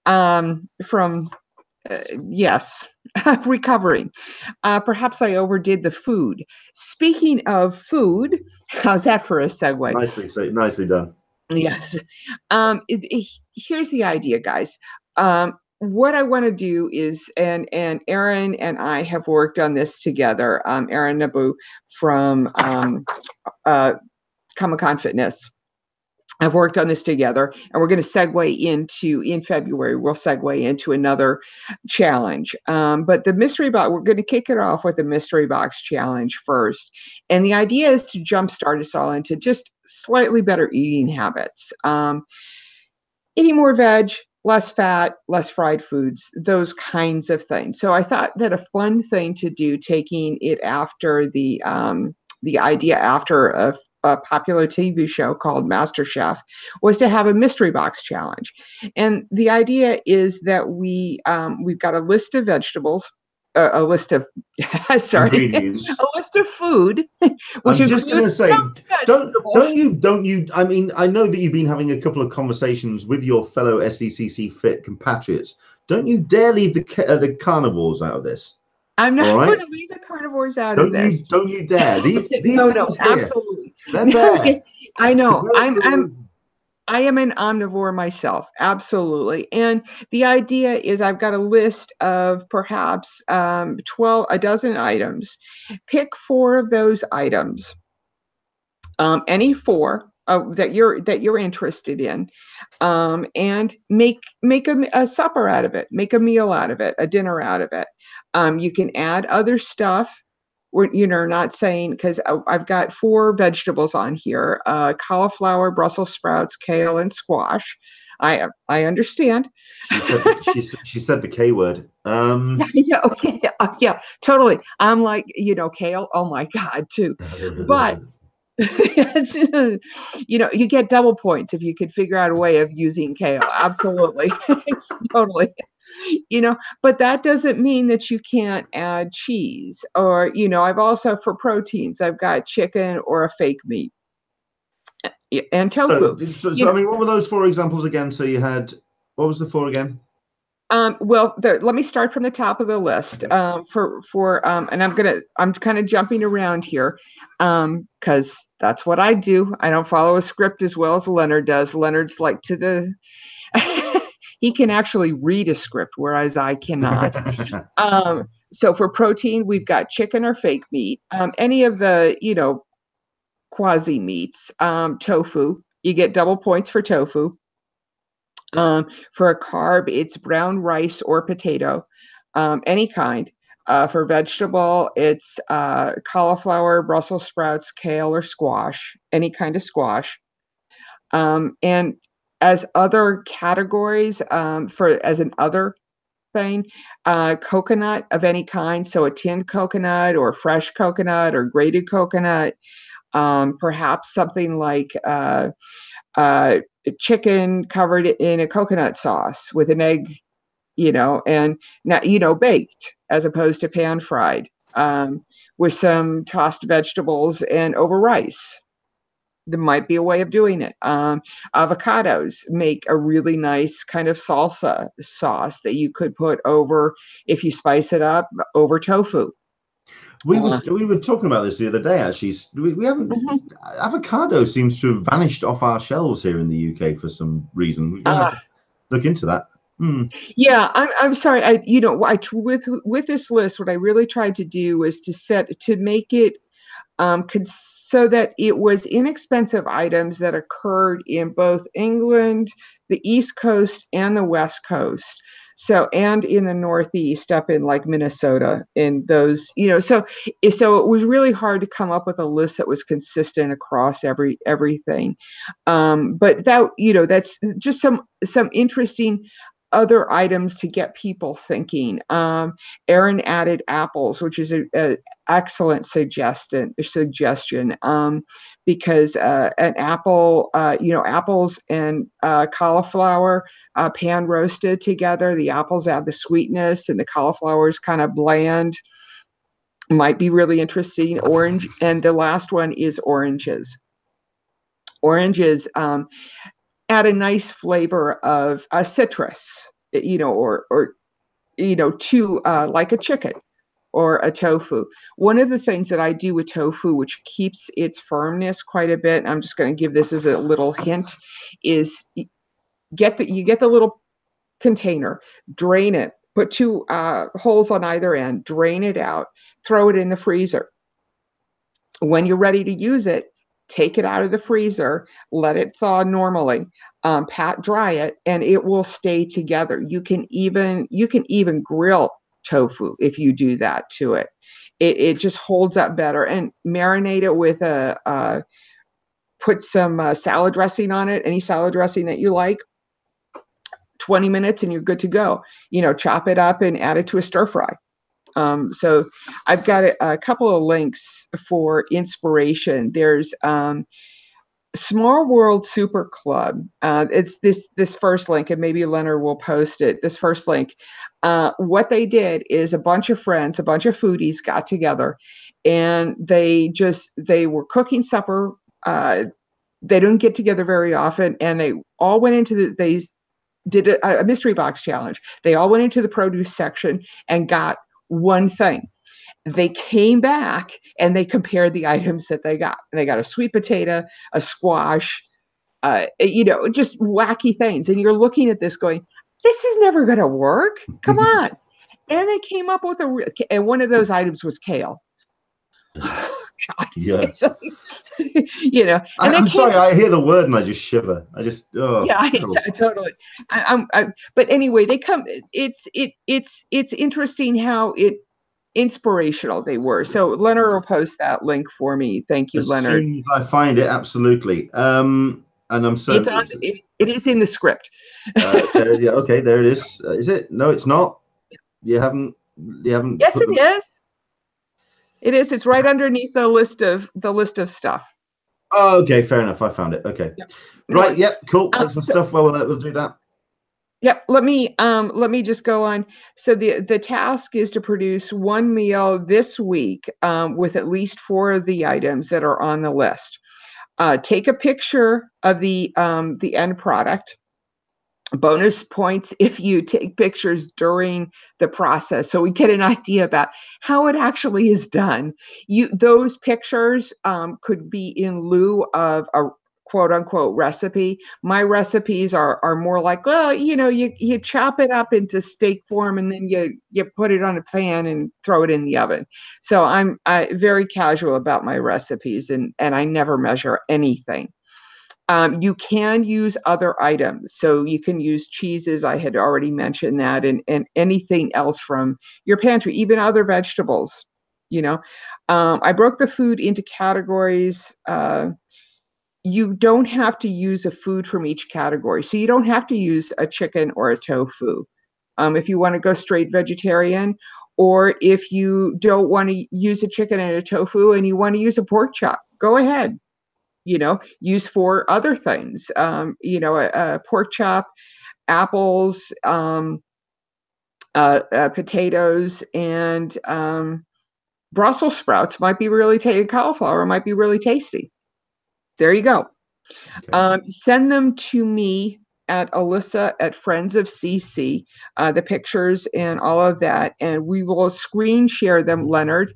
from yes, recovering. Perhaps I overdid the food. Speaking of food, how's that for a segue? Nicely done. Yes. Here's the idea, guys. What I want to do is, and Aaron and I have worked on this together. Aaron Nabu from Comic-Con Fitness. I've worked on this together, and we're going to segue into, in February, we'll segue into another challenge. But the mystery box, we're going to kick it off with the mystery box challenge first. And the idea is to jumpstart us all into just slightly better eating habits. Eating more veg, less fat, less fried foods, those kinds of things. So I thought that a fun thing to do, taking it after the idea after a popular TV show called MasterChef, was to have a mystery box challenge. And the idea is that we've got a list of vegetables, a list of ingredients, a list of food. Which I'm just going to say, don't you? I mean, I know that you've been having a couple of conversations with your fellow SDCC fit compatriots. Don't you dare leave the carnivores out of this. I'm not going to leave the carnivores out of this. Don't you dare. These no, absolutely. I know. I am an omnivore myself, absolutely. And the idea is I've got a list of perhaps a dozen items. Pick 4 of those items, any 4 that you're interested in, and make a supper out of it, make a meal out of it, a dinner out of it. You can add other stuff. We're not saying, because I've got 4 vegetables on here: cauliflower, Brussels sprouts, kale, and squash. I understand. She said the K word. Yeah, okay, yeah, totally. I'm like, kale. Oh my God, too. But you get double points if you could figure out a way of using kale. Absolutely, it's totally. But that doesn't mean that you can't add cheese or, I've also, for proteins, I've got chicken or a fake meat and tofu. So I mean, what were those 4 examples again? So you had, what was the 4 again? Well, let me start from the top of the list. And I'm kind of jumping around here, because that's what I do. I don't follow a script as well as Leonard does. Leonard's like he can actually read a script, whereas I cannot. So for protein, we've got chicken or fake meat, any of the, quasi meats, tofu. You get double points for tofu. For a carb, it's brown rice or potato, any kind. For vegetable, it's cauliflower, Brussels sprouts, kale, or squash, any kind of squash. And as other categories, as an other thing, coconut of any kind, so a tinned coconut or fresh coconut or grated coconut, perhaps something like chicken covered in a coconut sauce with an egg, and not, baked as opposed to pan fried, with some tossed vegetables and over rice. There might be a way of doing it. Avocados make a really nice kind of salsa sauce that you could put over, if you spice it up, over tofu. We were talking about this the other day. Actually, we haven't. Avocado seems to have vanished off our shelves here in the UK for some reason. We're gonna have to look into that. Yeah, I'm sorry. With this list, what I really tried to do was to make it so that it was inexpensive items that occurred in both England, the East Coast, and the West Coast. So, and in the Northeast, up in like Minnesota, in those, so it was really hard to come up with a list that was consistent across everything. But that's just some interesting other items to get people thinking. Aaron added apples, which is a excellent suggestion, because an apple, apples and cauliflower pan roasted together. The apples add the sweetness, and the cauliflower is kind of bland. Might be really interesting. Orange, and the last one is oranges. Oranges add a nice flavor of citrus, or to like a chicken or a tofu. One of the things that I do with tofu, which keeps its firmness quite a bit, and I'm just going to give this as a little hint, is you get the little container, drain it, put two holes on either end, drain it out, throw it in the freezer. When you're ready to use it, take it out of the freezer, let it thaw normally, pat dry it, and it will stay together. You can even grill tofu if you do that to it. It just holds up better. And marinate it with put some salad dressing on it, any salad dressing that you like. 20 minutes and you're good to go. Chop it up and add it to a stir fry. So I've got a couple of links for inspiration. There's Small World Super Club. It's this first link, and maybe Leonard will post it. This first link. What they did is a bunch of friends, a bunch of foodies got together, and they were cooking supper. They don't get together very often, and they all went into they did a mystery box challenge. They all went into the produce section and got one thing. They came back and they compared the items that they got. They got a sweet potato, a squash, just wacky things. And you're looking at this going, this is never going to work. Come on. And they came up with and one of those items was kale. God. Yeah. And I'm sorry, I hear the word and I just shiver. Totally. But anyway, they come. It's interesting how inspirational they were. So Leonard will post that link for me. Thank you, Leonard. As soon as I find it, absolutely. And I'm certain it is in the script. Okay, there it is. Is it? No, it's not. You haven't. Yes, it is. It is. It's right underneath the list of stuff. Oh, okay, fair enough. I found it. Okay, yep. Right. Yep. Cool. Excellent stuff. Well, we'll do that. Yep. Let me just go on. So the task is to produce one meal this week with at least 4 of the items that are on the list. Take a picture of the end product. bonus points if you take pictures during the process, so we get an idea about how it actually is done. Those pictures could be in lieu of a quote unquote recipe. My recipes are more like, well, you chop it up into steak form and then you put it on a pan and throw it in the oven. So I'm very casual about my recipes, and I never measure anything. You can use other items. So you can use cheeses. I had already mentioned that, and anything else from your pantry, even other vegetables. I broke the food into categories. You don't have to use a food from each category. So you don't have to use a chicken or a tofu. If you want to go straight vegetarian, or if you don't want to use a chicken and a tofu and you want to use a pork chop, go ahead. Use for other things, a pork chop, apples, potatoes, and Brussels sprouts might be really cauliflower might be really tasty. There you go. Okay. Send them to me at Alyssa at Friends of CC, the pictures and all of that, and we will screen share them. Leonard,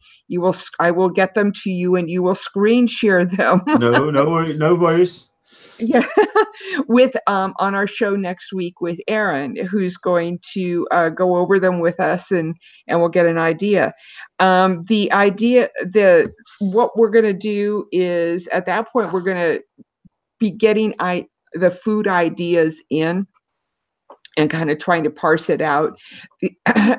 I will get them to you, and you will screen share them. No worries. Yeah, with on our show next week with Aaron, who's going to go over them with us, and we'll get an idea. What we're going to do is, at that point, we're going to be getting the food ideas in and kind of trying to parse it out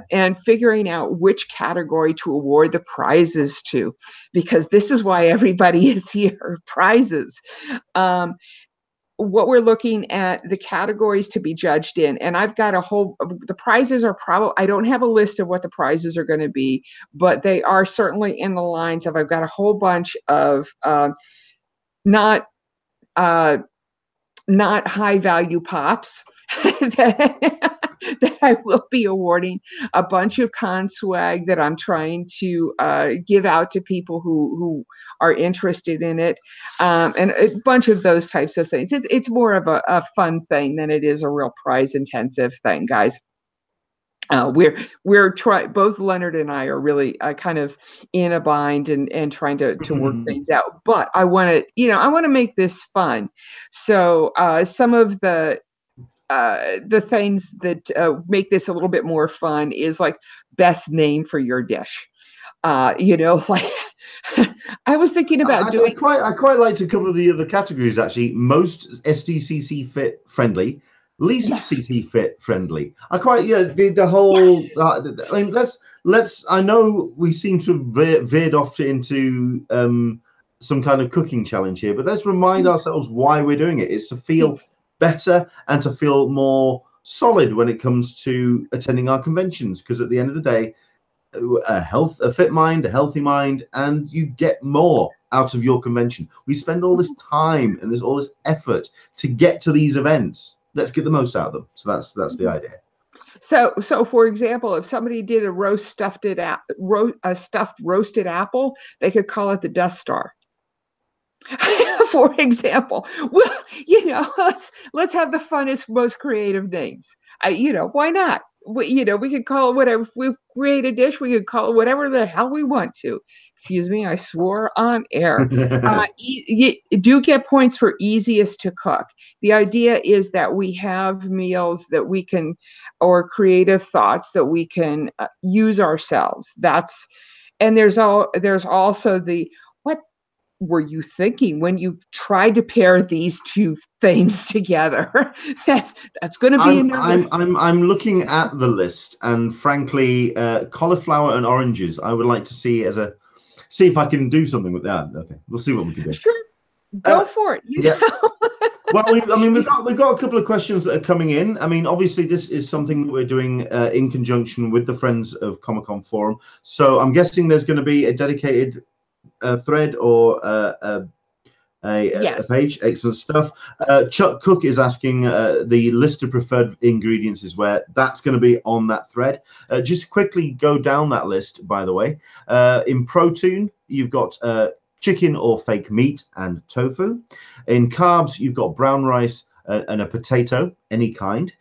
and figuring out which category to award the prizes to, because this is why everybody is here, prizes. What we're looking at, the categories to be judged in, and I've got the prizes are probably, I don't have a list of what the prizes are going to be, but they are certainly in the lines of, I've got a whole bunch of not high value pops that I will be awarding, a bunch of con swag that I'm trying to give out to people who are interested in it, and a bunch of those types of things. It's more of a fun thing than it is a real prize intensive thing, guys. We're trying, both Leonard and I are really kind of in a bind and trying to work things out. But I want to make this fun. So some of the things that make this a little bit more fun is like best name for your dish. Like I was thinking about doing. I quite liked a couple of the other categories actually. Most SDCC fit friendly. Least CC fit friendly. I quite the whole. I mean, let's. I know we seem to have veered off into some kind of cooking challenge here, but let's remind ourselves why we're doing it. It's to feel better and to feel more solid when it comes to attending our conventions. Because at the end of the day, a fit mind, a healthy mind, and you get more out of your convention. We spend all this time and there's all this effort to get to these events. Let's get the most out of them. So that's the idea. So for example, if somebody did a stuffed roasted apple, they could call it the Dust Star. For example, well, let's have the funnest, most creative names. Why not? We could call it whatever. If we create a dish, we could call it whatever the hell we want to. Excuse me, I swore on air. You do get points for easiest to cook. The idea is that we have meals that we can, or creative thoughts that we can use ourselves. And there's also the, what were you thinking when you tried to pair these two things together? That's going to be another. I'm looking at the list, and frankly, cauliflower and oranges, I would like to see see if I can do something with that. Okay, we'll see what we can do. Sure, go for it. Well, we've got a couple of questions that are coming in. I mean, obviously, this is something that we're doing in conjunction with the Friends of Comic-Con forum. So I'm guessing there's going to be a dedicated thread or a page. Excellent stuff. Chuck Cook is asking the list of preferred ingredients is where. That's going to be on that thread. Just quickly go down that list, by the way. In protein, you've got chicken or fake meat and tofu. In carbs, you've got brown rice, and a potato, any kind.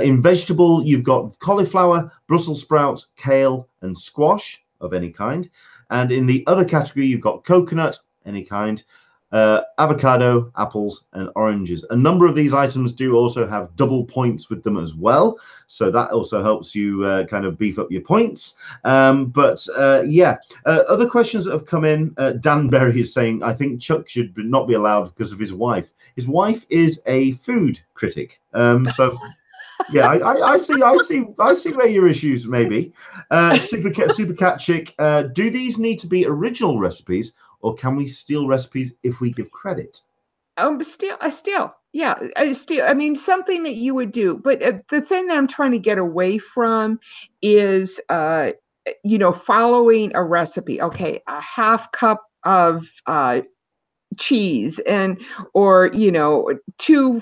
In vegetable, you've got cauliflower, Brussels sprouts, kale, and squash of any kind. And in the other category, you've got coconut, any kind, avocado, apples, and oranges. A number of these items do also have double points with them as well, so that also helps you kind of beef up your points. Yeah, other questions that have come in. Dan Berry is saying, I think Chuck should not be allowed because of his wife. His wife is a food critic, so yeah, I see where your issues may be. Super Cat Chick, do these need to be original recipes, or can we steal recipes if we give credit? Yeah, I mean, something that you would do. But the thing that I'm trying to get away from is, following a recipe. Okay, a half cup of cheese, or two,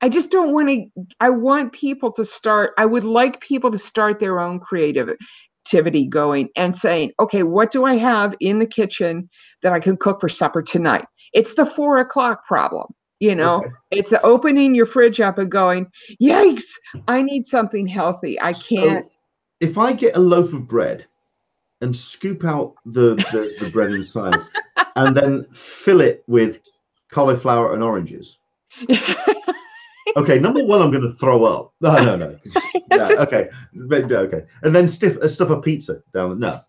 I just don't want to. I want people to start. I would like people to start their own creativity going and saying, okay, what do I have in the kitchen that I can cook for supper tonight? It's the 4 o'clock problem. Okay. It's the opening your fridge up and going, yikes, I need something healthy. I can't. So if I get a loaf of bread and scoop out the bread inside and then fill it with cauliflower and oranges. Okay, number one, I'm going to throw up. No. Yeah, okay, okay. And then stuff a pizza down. No.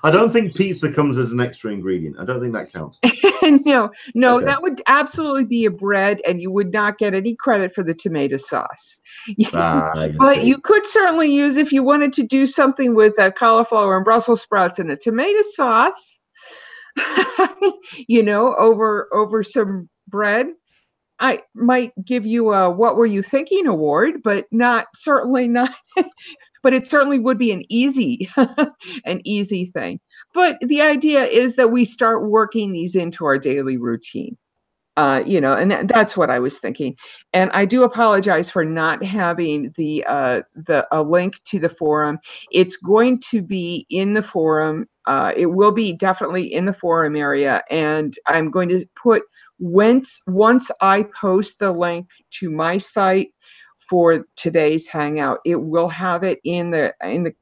I don't think pizza comes as an extra ingredient. I don't think that counts. No, Okay. That would absolutely be a bread, and you would not get any credit for the tomato sauce. But you could certainly use, if you wanted to do something with cauliflower and Brussels sprouts and a tomato sauce, over some bread. I might give you a "What were you thinking?" award, but certainly not. But it certainly would be an easy thing. But the idea is that we start working these into our daily routine. And that's what I was thinking. And I do apologize for not having a link to the forum. It's going to be in the forum. It will be definitely in the forum area, and I'm going to put once I post the link to my site for today's hangout, it will have it in the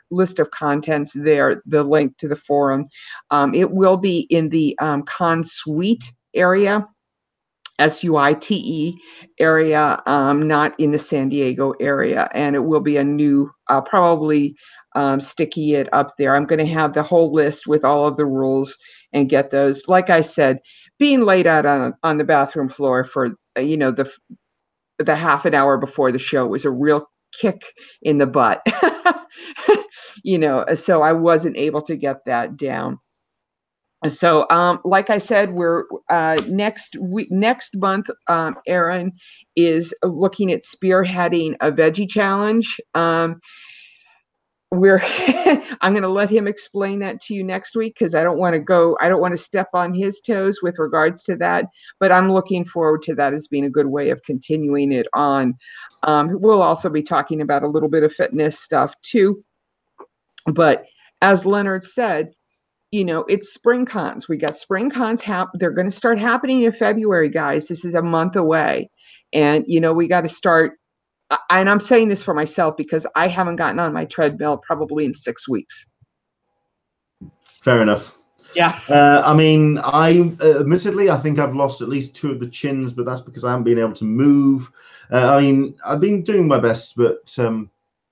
list of contents there, the link to the forum. It will be in the Con Suite area. SUITE area, not in the San Diego area. And it will be a new, probably sticky it up there. I'm going to have the whole list with all of the rules and get those. Like I said, being laid out on the bathroom floor for, the half an hour before the show was a real kick in the butt. So I wasn't able to get that down. So, like I said, we're next month. Aaron is looking at spearheading a veggie challenge. I'm going to let him explain that to you next week, because I don't want to step on his toes with regards to that. But I'm looking forward to that as being a good way of continuing it on. We'll also be talking about a little bit of fitness stuff too. But as Leonard said, it's spring cons. We got spring cons. They're going to start happening in February, guys. This is a month away. And, we got to start. And I'm saying this for myself because I haven't gotten on my treadmill probably in 6 weeks. Fair enough. Yeah. I mean, admittedly, I think I've lost at least 2 of the chins, but that's because I haven't been able to move. I mean, I've been doing my best, but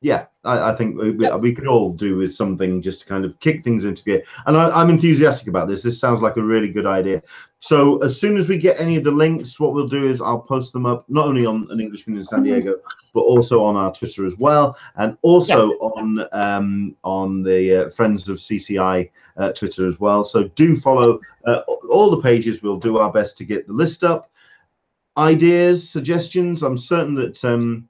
yeah, I think we could all do with something just to kind of kick things into gear. And I'm enthusiastic about this. This sounds like a really good idea. So as soon as we get any of the links, what we'll do is I'll post them up, not only on An Englishman in San Diego, but also on our Twitter as well, and also on the Friends of CCI Twitter as well. So do follow all the pages. We'll do our best to get the list up. Ideas, suggestions. I'm certain that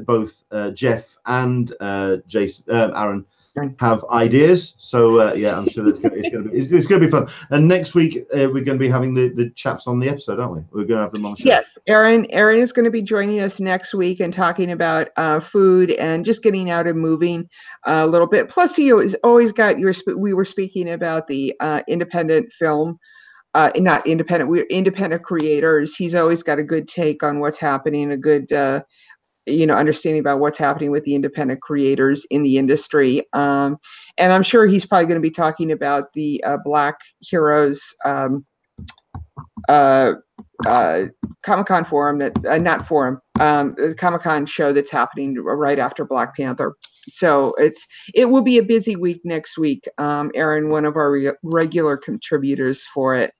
both Jeff and Aaron have ideas. So yeah, I'm sure it's going to be fun. And next week we're going to be having the chaps on the episode, aren't we? We're going to have them on the show. Yes, Aaron is going to be joining us next week and talking about food and just getting out and moving a little bit. Plus, he always got we were speaking about the independent film not independent, we're independent creators. He's always got a good take on what's happening, a good, understanding about what's happening with the independent creators in the industry. And I'm sure he's probably going to be talking about the Black Heroes Comic-Con forum, not forum, the Comic-Con show that's happening right after Black Panther. So it will be a busy week next week. Aaron, one of our regular contributors for it.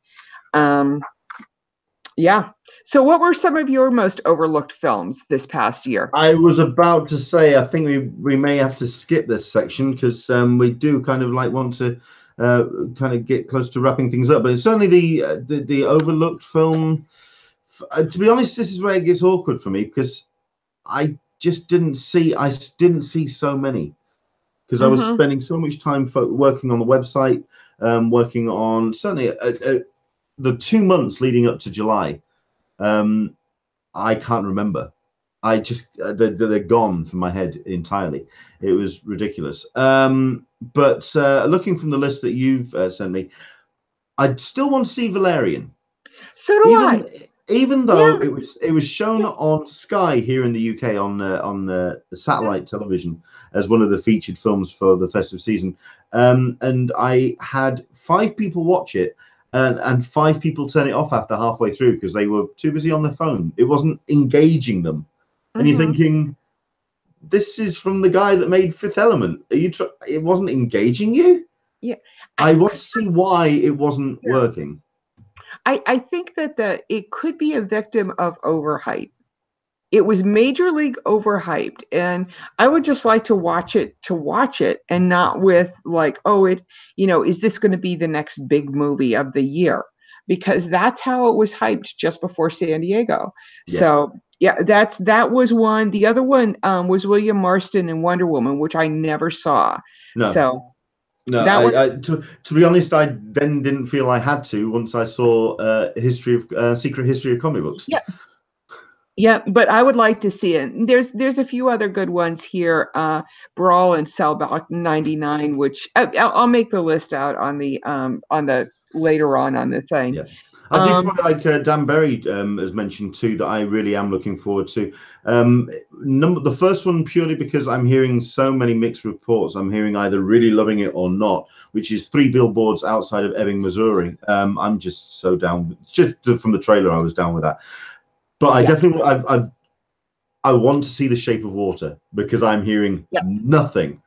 Yeah. So what were some of your most overlooked films this past year? I was about to say, I think we may have to skip this section because we do kind of like want to kind of get close to wrapping things up. But it's certainly the overlooked film. To be honest, this is where it gets awkward for me because I just didn't see so many because I was spending so much time working on the website, working on certainly the 2 months leading up to July. I can't remember. I just they're gone from my head entirely. It was ridiculous. But looking from the list that you've sent me, I still want to see Valerian. So do I. Even though it was shown on Sky here in the UK on satellite television as one of the featured films for the festive season, and I had 5 people watch it. And 5 people turn it off after halfway through because they were too busy on their phone. It wasn't engaging them. And you're thinking, this is from the guy that made Fifth Element. It wasn't engaging you? Yeah. I want to see why it wasn't working. I think that it could be a victim of overhype. It was major league overhyped, and I would just like to watch it and not with like, oh, is this going to be the next big movie of the year? Because that's how it was hyped just before San Diego. Yeah. So yeah, that was one. The other one was William Marston in Wonder Woman, which I never saw. No. So no, to be honest, I then didn't feel I had to once I saw Secret History of Comic Books. Yeah. Yeah, but I would like to see it. There's a few other good ones here. Brawl and Cellblock 99, which I'll make the list out on the later on the thing. Yeah. I do quite like Dan Berry has mentioned too that I really am looking forward to. The first one purely because I'm hearing so many mixed reports. I'm hearing either really loving it or not, which is 3 Billboards Outside of Ebbing, Missouri. I'm just so down. Just from the trailer, I was down with that. But I definitely, I want to see The Shape of Water because I'm hearing nothing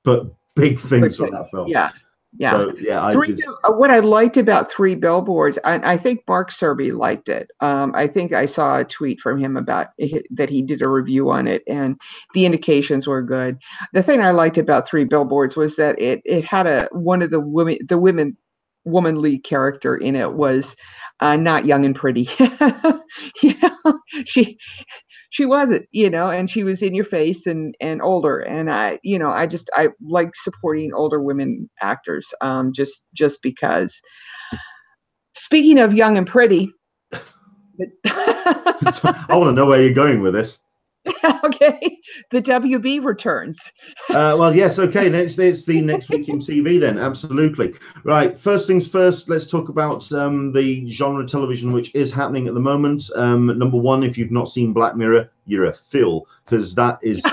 but big things from that film. Yeah. Yeah. So, yeah. What I liked about 3 Billboards, I think Mark Serby liked it. I think I saw a tweet from him about that he did a review on it, and the indications were good. The thing I liked about 3 Billboards was that it had one of the woman lead character in it was not young and pretty. She wasn't, and she was in your face and older. And I like supporting older women actors, just because. Speaking of young and pretty, I want to know where you're going with this. Okay, the WB returns. Well, yes, okay. It's the Next Week in TV then. Absolutely. Right. First things first, let's talk about the genre television which is happening at the moment. Number one, if you've not seen Black Mirror, you're a fill because that is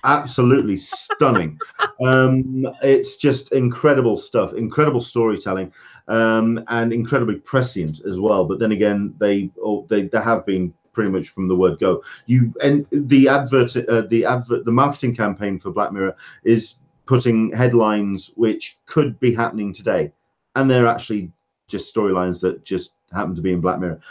absolutely stunning. It's just incredible stuff, incredible storytelling, and incredibly prescient as well. But then again, they have been pretty much from the word go. The marketing campaign for Black Mirror is putting headlines which could be happening today, and they're actually just storylines that just happen to be in Black Mirror.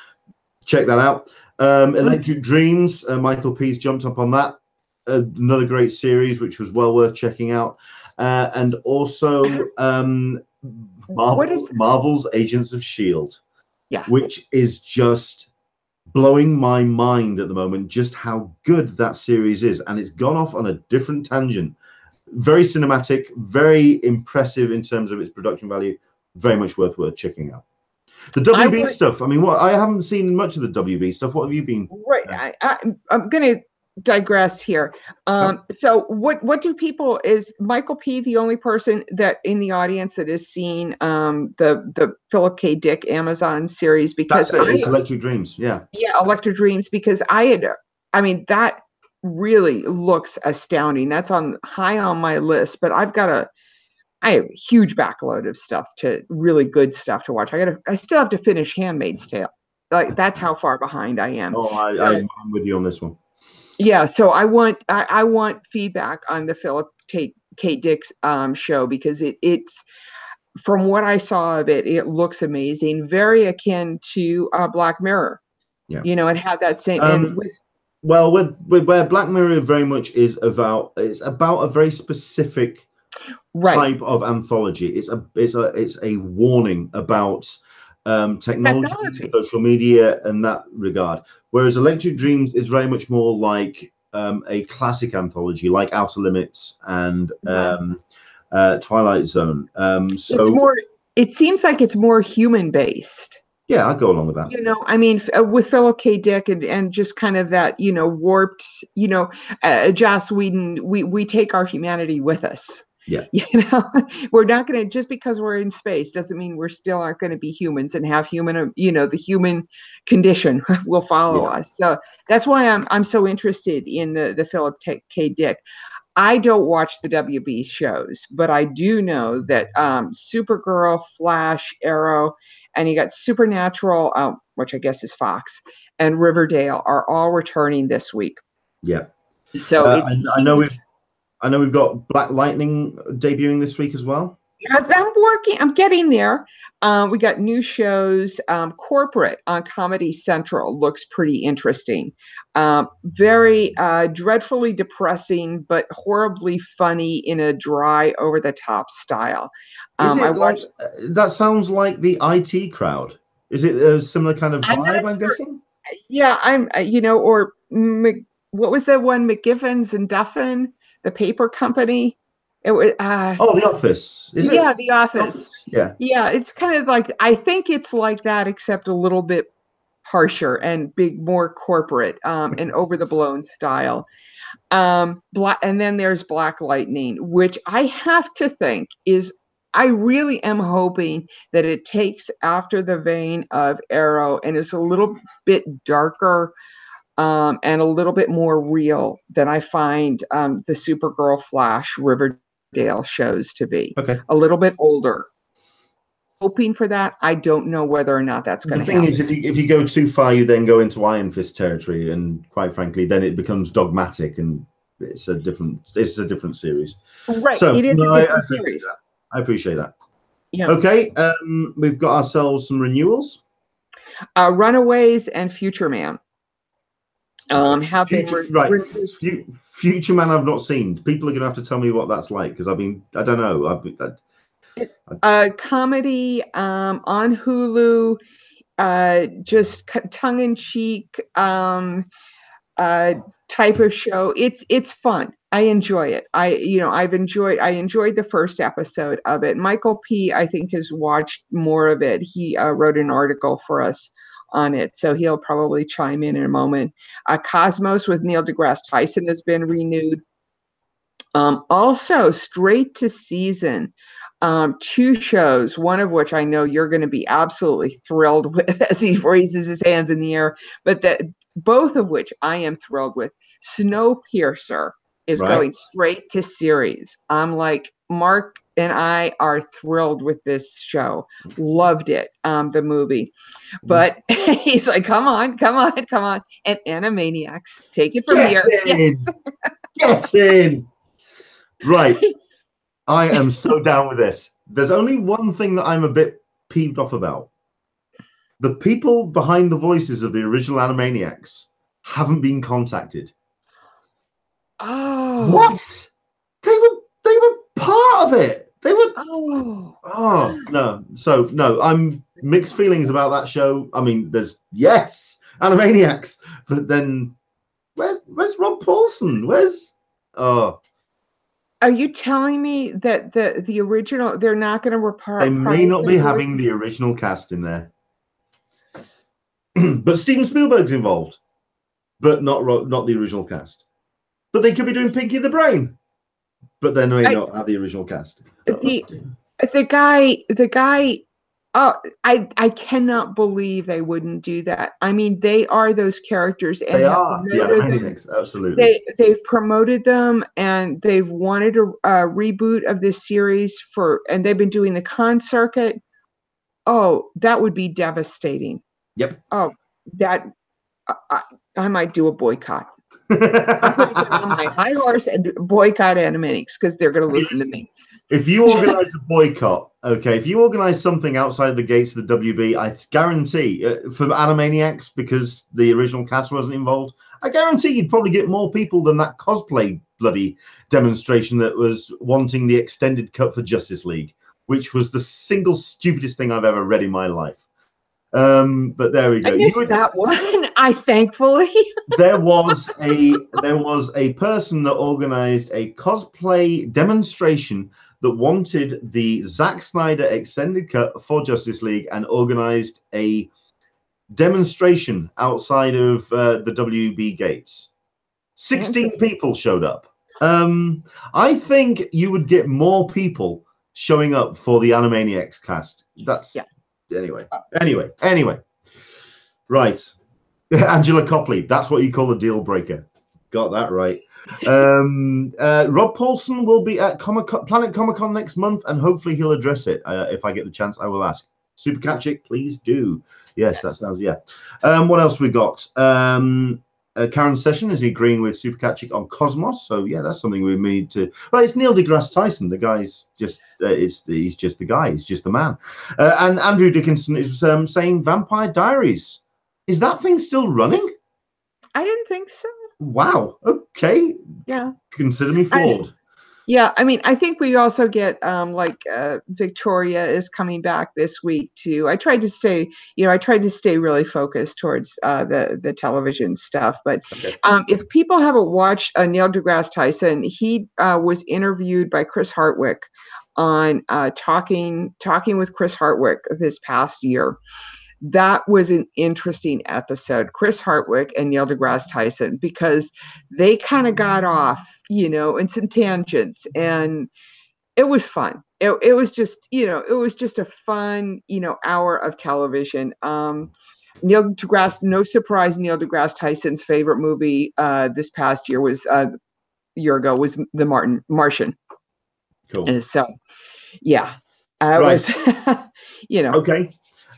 Check that out. Electric Dreams, Michael P's jumped up on that. Another great series which was well worth checking out. And also Marvel's Agents of S.H.I.E.L.D., which is just blowing my mind at the moment, just how good that series is. And it's gone off on a different tangent. Very cinematic, very impressive in terms of its production value. Very much worth checking out. The WB stuff. I mean, I haven't seen much of the WB stuff. What have you been? Right. I'm going to digress here. So what do people, is Michael P. the only person that in the audience that has seen the Philip K. Dick Amazon series? Because That's it. It's Electric Dreams. Yeah. Yeah, Electric Dreams, because I mean, that really looks astounding. That's high on my list, but I have a huge backload of stuff, really good stuff to watch. I still have to finish Handmaid's Tale. Like, that's how far behind I am. Oh, I'm with you on this one. Yeah, so I want feedback on the Philip K. Dick show, because it's, from what I saw of it, it looks amazing, very akin to Black Mirror. Yeah, it had that same. And where Black Mirror very much is about, it's about a very specific type of anthology. It's a warning about technology, social media, and that regard. Whereas Electric Dreams is very much more like a classic anthology, like Outer Limits and Twilight Zone. So it's more. It seems like it's more human based. Yeah, I'd go along with that. I mean, with Philip K. Dick and just kind of that, warped, Joss Whedon, we take our humanity with us. Yeah. We're not going to, just because we're in space doesn't mean we're still aren't going to be humans and have human, the human condition will follow us. So that's why I'm so interested in the Philip K. Dick. I don't watch the WB shows, but I do know that Supergirl, Flash, Arrow, and you got Supernatural, which I guess is Fox, and Riverdale are all returning this week. Yeah. So I know we've got Black Lightning debuting this week as well. I'm getting there. We got new shows. Corporate on Comedy Central looks pretty interesting. Very dreadfully depressing, but horribly funny in a dry, over-the-top style. That sounds like the IT Crowd. Is it a similar kind of vibe, I'm guessing? Yeah, or what was that one, McGiffins and Duffin, the paper company? It was The Office. Is it? Yeah, The Office. Yeah. Yeah, it's kind of like, I think it's like that, except a little bit harsher and more corporate, and over the blown style. And then there's Black Lightning, which I have to think is, I really am hoping that it takes after the vein of Arrow and is a little bit darker, and a little bit more real than I find the Supergirl, Flash, Riverdale shows to be. Okay. A little bit older. Hoping for that. I don't know whether or not that's going to happen. The thing is, if you go too far, you then go into Iron Fist territory, and quite frankly, then it becomes dogmatic, and it's a different series. Right. So, it is a different series. I appreciate that. Yeah. Okay. We've got ourselves some renewals. Runaways and Future Man. Have Future Man I've not seen. People are going to have to tell me what that's like, because I don't know. Comedy on Hulu, just tongue-in-cheek type of show. It's fun. I enjoy it. I enjoyed the first episode of it. Michael P., I think, has watched more of it. He wrote an article for us on it, so he'll probably chime in a moment. Cosmos with Neil deGrasse Tyson has been renewed. Also, straight to season, 2 shows, one of which I know you're going to be absolutely thrilled with as he raises his hands in the air, but both of which I am thrilled with. Snowpiercer is going straight to series. I'm like, Mark and I are thrilled with this show. Loved it, the movie. But he's like, come on. And Animaniacs, take it from here. Yes. Get in. Right. I am so down with this. There's only one thing that I'm a bit peeved off about. The people behind the voices of the original Animaniacs haven't been contacted. Oh. What? They were part of it. They were. Oh no. So no, I'm mixed feelings about that show. I mean, there's Animaniacs, but then where's Rob Paulson? Are you telling me that the original, they're not going to reprise? They may not be having the original cast in there, but Steven Spielberg's involved. but not the original cast. But they could be doing Pinky the Brain, but they may not have the original cast. The guy. Oh, I cannot believe they wouldn't do that. I mean, they are those characters, and they are. Yeah, absolutely. They've promoted them, and they've wanted a reboot of this series and they've been doing the con circuit. Oh, that would be devastating. Yep. Oh, that I might do a boycott. I'm going to get on my high horse and boycott Animaniacs because they're going to listen to me. If you organize a boycott, okay, if you organize something outside the gates of the WB, I guarantee for Animaniacs, because the original cast wasn't involved, I guarantee you'd probably get more people than that cosplay bloody demonstration that was wanting the extended cut for Justice League, which was the single stupidest thing I've ever read in my life. But there we go. I missed that one. I thankfully there was a person that organized a cosplay demonstration that wanted the Zack Snyder extended cut for Justice League and organized a demonstration outside of the WB gates. 16 people showed up. I think you would get more people showing up for the Animaniacs cast. That's anyway. Right. Angela Copley, that's what you call a deal breaker. Got that right. Rob Paulson will be at Planet Comic-Con next month, and hopefully he'll address it. If I get the chance, I will ask. Super Catchick, please do. Yes, that sounds, what else we got? Karen Session is agreeing with Super Catchick on Cosmos, so yeah, that's something we need to. Well, it's Neil deGrasse Tyson. The guy's just he's just the guy. He's just the man. And Andrew Dickinson is saying Vampire Diaries. Is that thing still running? I didn't think so. Wow. Okay. Yeah. Consider me flawed. I mean, I think we also get Victoria is coming back this week too. I tried to stay really focused towards the television stuff. But if people haven't watched Neil deGrasse Tyson, he was interviewed by Chris Hardwick on talking with Chris Hardwick this past year. That was an interesting episode, Chris Hardwick and Neil deGrasse Tyson, because they kind of got off, in some tangents, and it was fun. It was just, it was just a fun, hour of television. Neil deGrasse, no surprise, Neil deGrasse Tyson's favorite movie this past year was a year ago was The Martian. Cool. And so, yeah, was, Okay.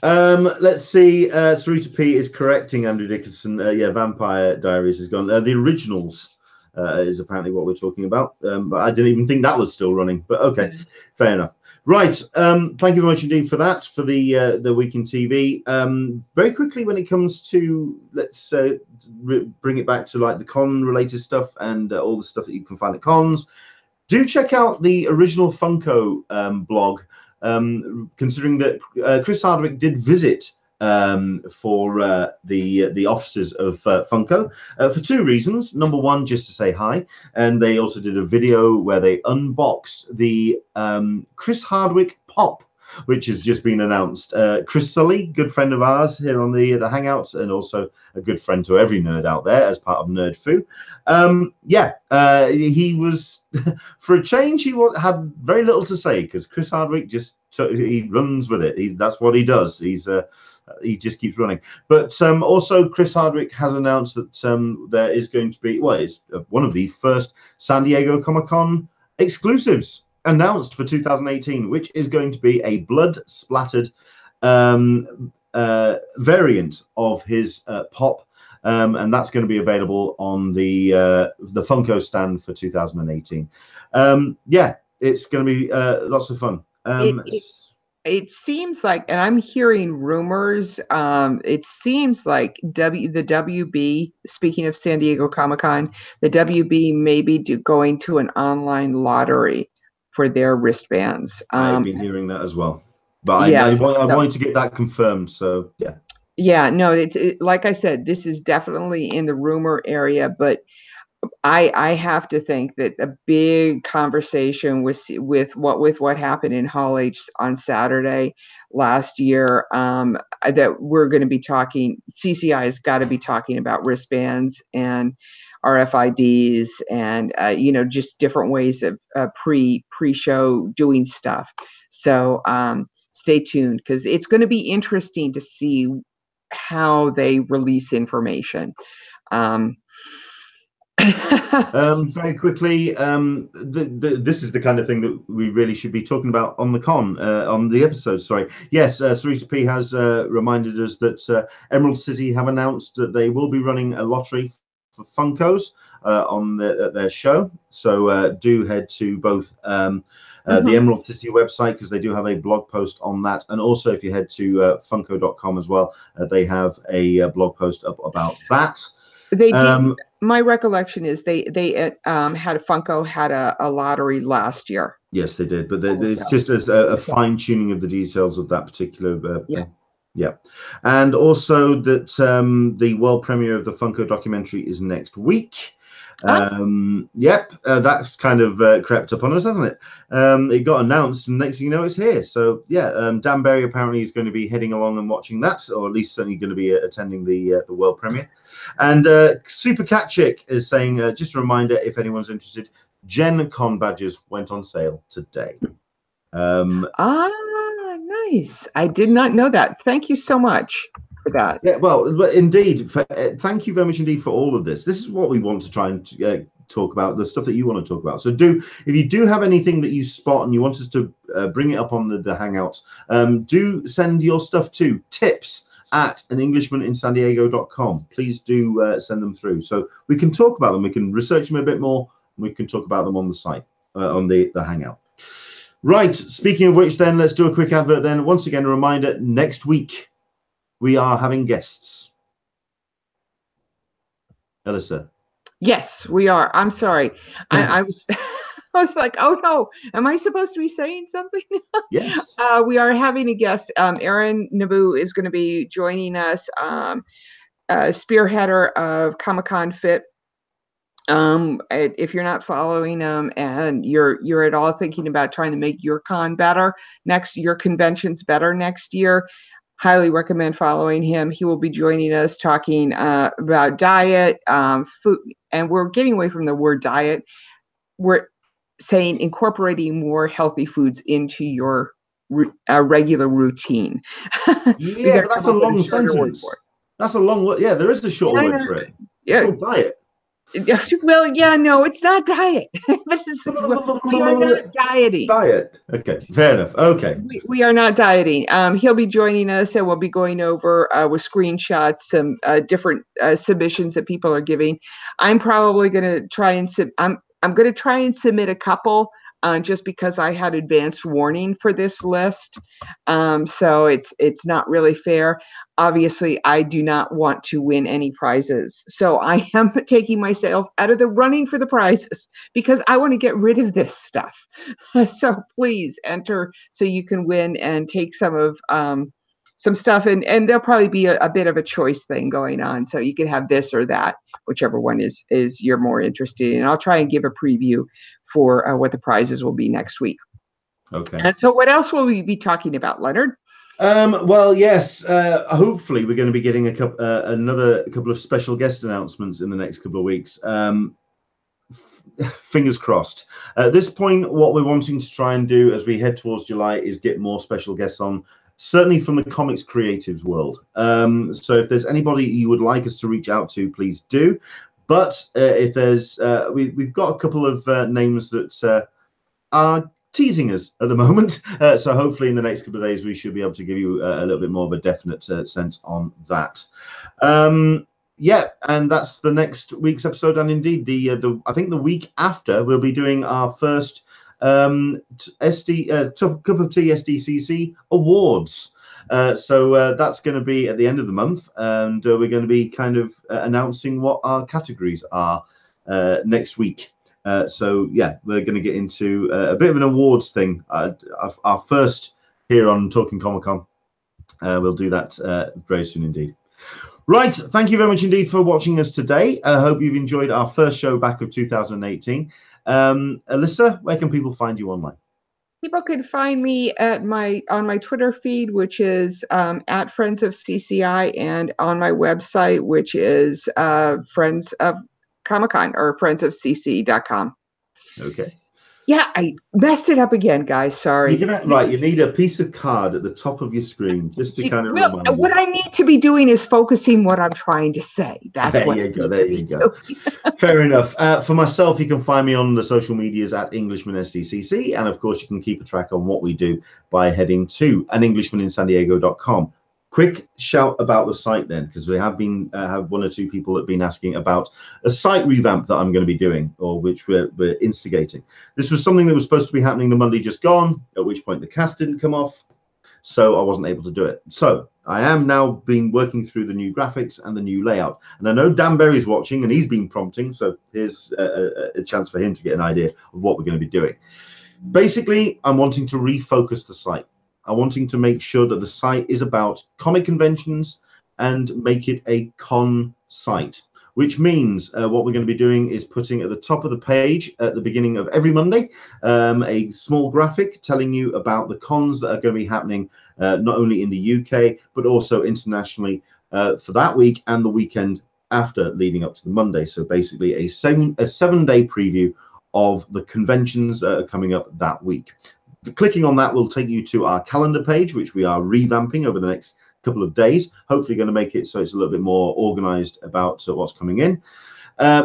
Let's see. Sarita P is correcting Andrew Dickinson. Vampire Diaries is gone. The originals is apparently what we're talking about. But I didn't even think that was still running. But okay, fair enough. Right. Thank you very much indeed for that, for the week in TV. Very quickly, when it comes to, let's bring it back to like the con related stuff and all the stuff that you can find at cons. Do check out the original Funko blog. Considering that Chris Hardwick did visit for the offices of Funko for two reasons. Number one, just to say hi, and they also did a video where they unboxed the Chris Hardwick Pop, which has just been announced. Chris Sully, good friend of ours here on the Hangouts, and also a good friend to every nerd out there as part of Nerd Foo. He was, for a change, had very little to say, because Chris Hardwick he runs with it. That's what he does. He just keeps running. But also, Chris Hardwick has announced that there is going to be, it's one of the first San Diego Comic-Con exclusives announced for 2018, which is going to be a blood-splattered variant of his Pop, and that's going to be available on the Funko stand for 2018. It's going to be lots of fun. It seems like, and I'm hearing rumors, it seems like the WB, speaking of San Diego Comic-Con, the WB may be going to an online lottery for their wristbands. I've been hearing that as well, but I wanted to get that confirmed. So no, it's like I said, this is definitely in the rumor area, but I have to think that a big conversation with what happened in Hall H on Saturday last year, that we're going to be talking. CCI has got to be talking about wristbands and RFIDs and just different ways of pre-show doing stuff. So stay tuned, because it's going to be interesting to see how they release information. Very quickly, this is the kind of thing that we really should be talking about on the episode. Sorry. Yes, s05e P has reminded us that Emerald City have announced that they will be running a lottery for Funkos on their show. So do head to both the Emerald City website, because they do have a blog post on that, and also if you head to funko.com as well, they have a blog post up about that. They did. My recollection is they Funko had a lottery last year. Yes, they did, but it's just as a fine tuning of the details of that particular thing. Yeah, and also that the world premiere of the Funko documentary is next week. That's kind of crept up on us, hasn't it? It got announced, and next thing you know, it's here. So yeah, Dan Berry apparently is going to be heading along and watching that, or at least certainly going to be attending the world premiere. And Super Cat Chick is saying, just a reminder, if anyone's interested, Gen Con badges went on sale today. Nice. I did not know that. Thank you so much for that. Yeah, well, indeed. Thank you very much indeed for all of this. This is what we want to try and talk about, the stuff that you want to talk about. So if you do have anything that you spot and you want us to bring it up on the Hangouts, do send your stuff to tips@anenglishmaninsandiego.com. Please do send them through, so we can talk about them. We can research them a bit more, and we can talk about them on the site, on the Hangout. Right, speaking of which, then let's do a quick advert then. Once again, a reminder, next week we are having guests. Alyssa. Yes, we are. I'm sorry. I was I was like, oh no, am I supposed to be saying something? Yes. We are having a guest. Aaron Naboo is going to be joining us, spearheader of Comic-Con Fit. If you're not following him and you're at all thinking about trying to make your con better your conventions better next year, highly recommend following him. He will be joining us talking about diet, food, and we're getting away from the word diet. We're saying incorporating more healthy foods into your regular routine. Yeah, but that's a long sentence. That's a long word. Yeah, there is a short word for it. It's called diet. Well, yeah, no, it's not diet. We are not dieting. Diet. Okay, fair enough. Okay. We are not dieting. He'll be joining us, and we'll be going over with screenshots some different submissions that people are giving. I'm probably going to try and I'm going to try and submit a couple, just because I had advanced warning for this list. So it's not really fair. Obviously, I do not want to win any prizes. So I am taking myself out of the running for the prizes because I want to get rid of this stuff. So please enter so you can win and take some of some stuff. And there'll probably be a bit of a choice thing going on. So you can have this or that, whichever one is you're more interested in. I'll try and give a preview for what the prizes will be next week. Okay. And so what else will we be talking about, Leonard? Well, yes, hopefully we're going to be getting another couple of special guest announcements in the next couple of weeks. Fingers crossed. At this point, what we're wanting to try and do as we head towards July is get more special guests on, certainly from the comics creatives world. So if there's anybody you would like us to reach out to, please do. But if there's, we've got a couple of names that are teasing us at the moment. So hopefully in the next couple of days, we should be able to give you a little bit more of a definite sense on that. Yeah, and that's the next week's episode. And indeed, I think the week after, we'll be doing our first Cup of Tea SDCC awards. So that's going to be at the end of the month, and we're going to be kind of announcing what our categories are next week. So yeah, we're going to get into a bit of an awards thing. Our first here on Talkin Comic-Con. We'll do that very soon indeed. Right. Thank you very much indeed for watching us today. I hope you've enjoyed our first show back of 2018. Alyssa, where can people find you online? People can find me at on my Twitter feed, which is at Friends of CCI, and on my website, which is Friends of Comic-Con or friendsofcc.com. Okay. Yeah, I messed it up again, guys. Sorry. Right, you need a piece of card at the top of your screen just to kind of remind you. What I need to be doing is focusing what I'm trying to say. That's there what you go. There you go. Fair enough. For myself, you can find me on the social medias at Englishman SDCC, and of course, you can keep a track on what we do by heading to anenglishmaninsandiego.com. Quick shout about the site then, because we have been have one or two people that have been asking about a site revamp that I'm going to be doing, or which we're instigating. This was something that was supposed to be happening the Monday just gone, at which point the cast didn't come off, so I wasn't able to do it. So I am now been working through the new graphics and the new layout, and I know Dan Berry's watching and he's been prompting, so here's a chance for him to get an idea of what we're going to be doing. Basically, I'm wanting to refocus the site. I'm wanting to make sure that the site is about comic conventions and make it a con site, which means what we're going to be doing is putting at the top of the page at the beginning of every Monday a small graphic telling you about the cons that are going to be happening not only in the UK, but also internationally for that week and the weekend after leading up to the Monday. So basically a 7-day preview of the conventions that are coming up that week. Clicking on that will take you to our calendar page, which we are revamping over the next couple of days. Hopefully going to make it so it's a little bit more organized about what's coming in.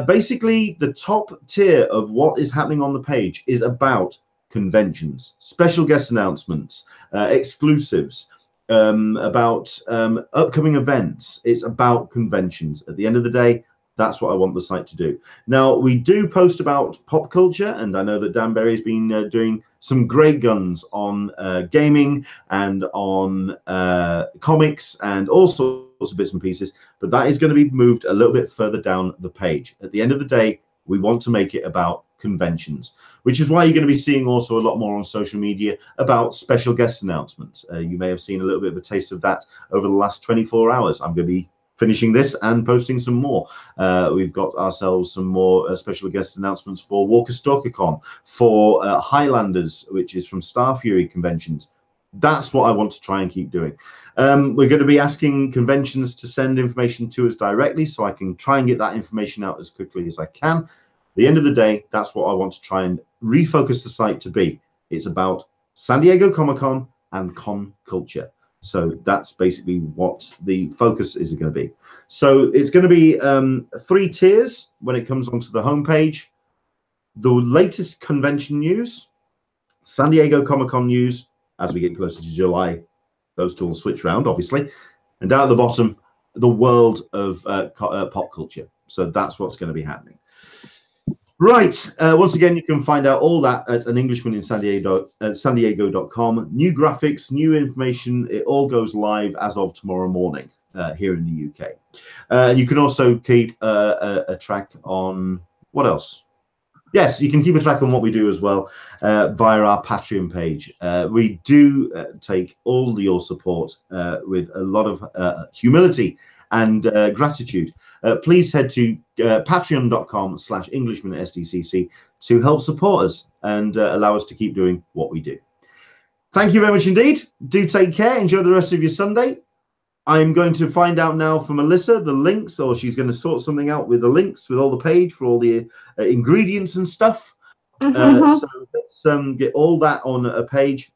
Basically, the top tier of what is happening on the page is about conventions, special guest announcements, exclusives, about upcoming events. It's about conventions. At the end of the day, that's what I want the site to do. Now, we do post about pop culture, and I know that Dan Berry's been doing some great guns on gaming and on comics and all sorts of bits and pieces, but that is going to be moved a little bit further down the page. At the end of the day, we want to make it about conventions, which is why you're going to be seeing also a lot more on social media about special guest announcements. You may have seen a little bit of a taste of that over the last 24 hours. I'm going to be finishing this and posting some more. We've got ourselves some more special guest announcements for Walker Stalker Con, for Highlanders, which is from Star Fury conventions. That's what I want to try and keep doing. We're going to be asking conventions to send information to us directly, so I can try and get that information out as quickly as I can. At the end of the day, that's what I want to try and refocus the site to be. It's about San Diego Comic-Con and con culture. So that's basically what the focus is going to be. So it's going to be 3 tiers when it comes onto the homepage. The latest convention news, San Diego Comic-Con news, as we get closer to July, those two will switch around, obviously. And down at the bottom, the world of pop culture. So that's what's going to be happening. Right. Once again, you can find out all that at anenglishmaninsandiego.com. New graphics, new information. It all goes live as of tomorrow morning here in the UK. And you can also keep a track on what else? Yes, you can keep a track on what we do as well via our Patreon page. We do take all your support with a lot of humility and gratitude. Please head to patreon.com/EnglishmanSDCC to help support us and allow us to keep doing what we do. Thank you very much indeed. Do take care. Enjoy the rest of your Sunday. I'm going to find out now from Alyssa the links, or she's going to sort something out with the links, with all the page for all the ingredients and stuff. So let's get all that on a page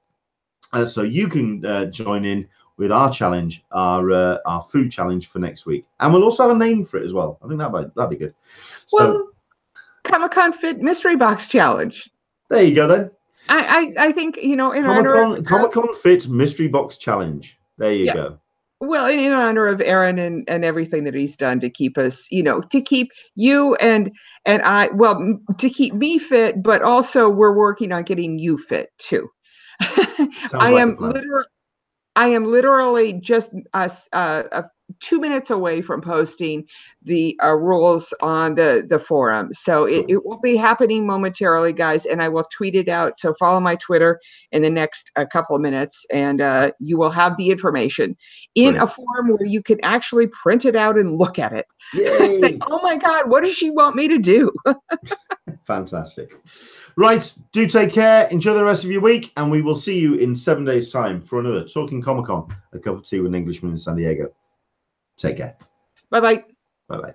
so you can join in with our challenge, our food challenge for next week, and we'll also have a name for it as well. I think that'd be good. So, well, Comic-Con Fit Mystery Box Challenge. There you go then. I think, you know, in Comic-Con Fit Mystery Box Challenge. There you go. Well, in honor of Aaron and everything that he's done to keep us, you know, to keep you and I, well, to keep me fit, but also we're working on getting you fit too. I am literally just 2 minutes away from posting the rules on the forum. So it will be happening momentarily, guys, and I will tweet it out. So follow my Twitter in the next couple of minutes, and you will have the information in a form where you can actually print it out and look at it. Yay. Say, oh my God, what does she want me to do? Fantastic. Right, do take care. Enjoy the rest of your week, and we will see you in 7 days' time for another Talking Comic-Con, a cup of tea with an Englishman in San Diego. Take care. Bye-bye. Bye-bye.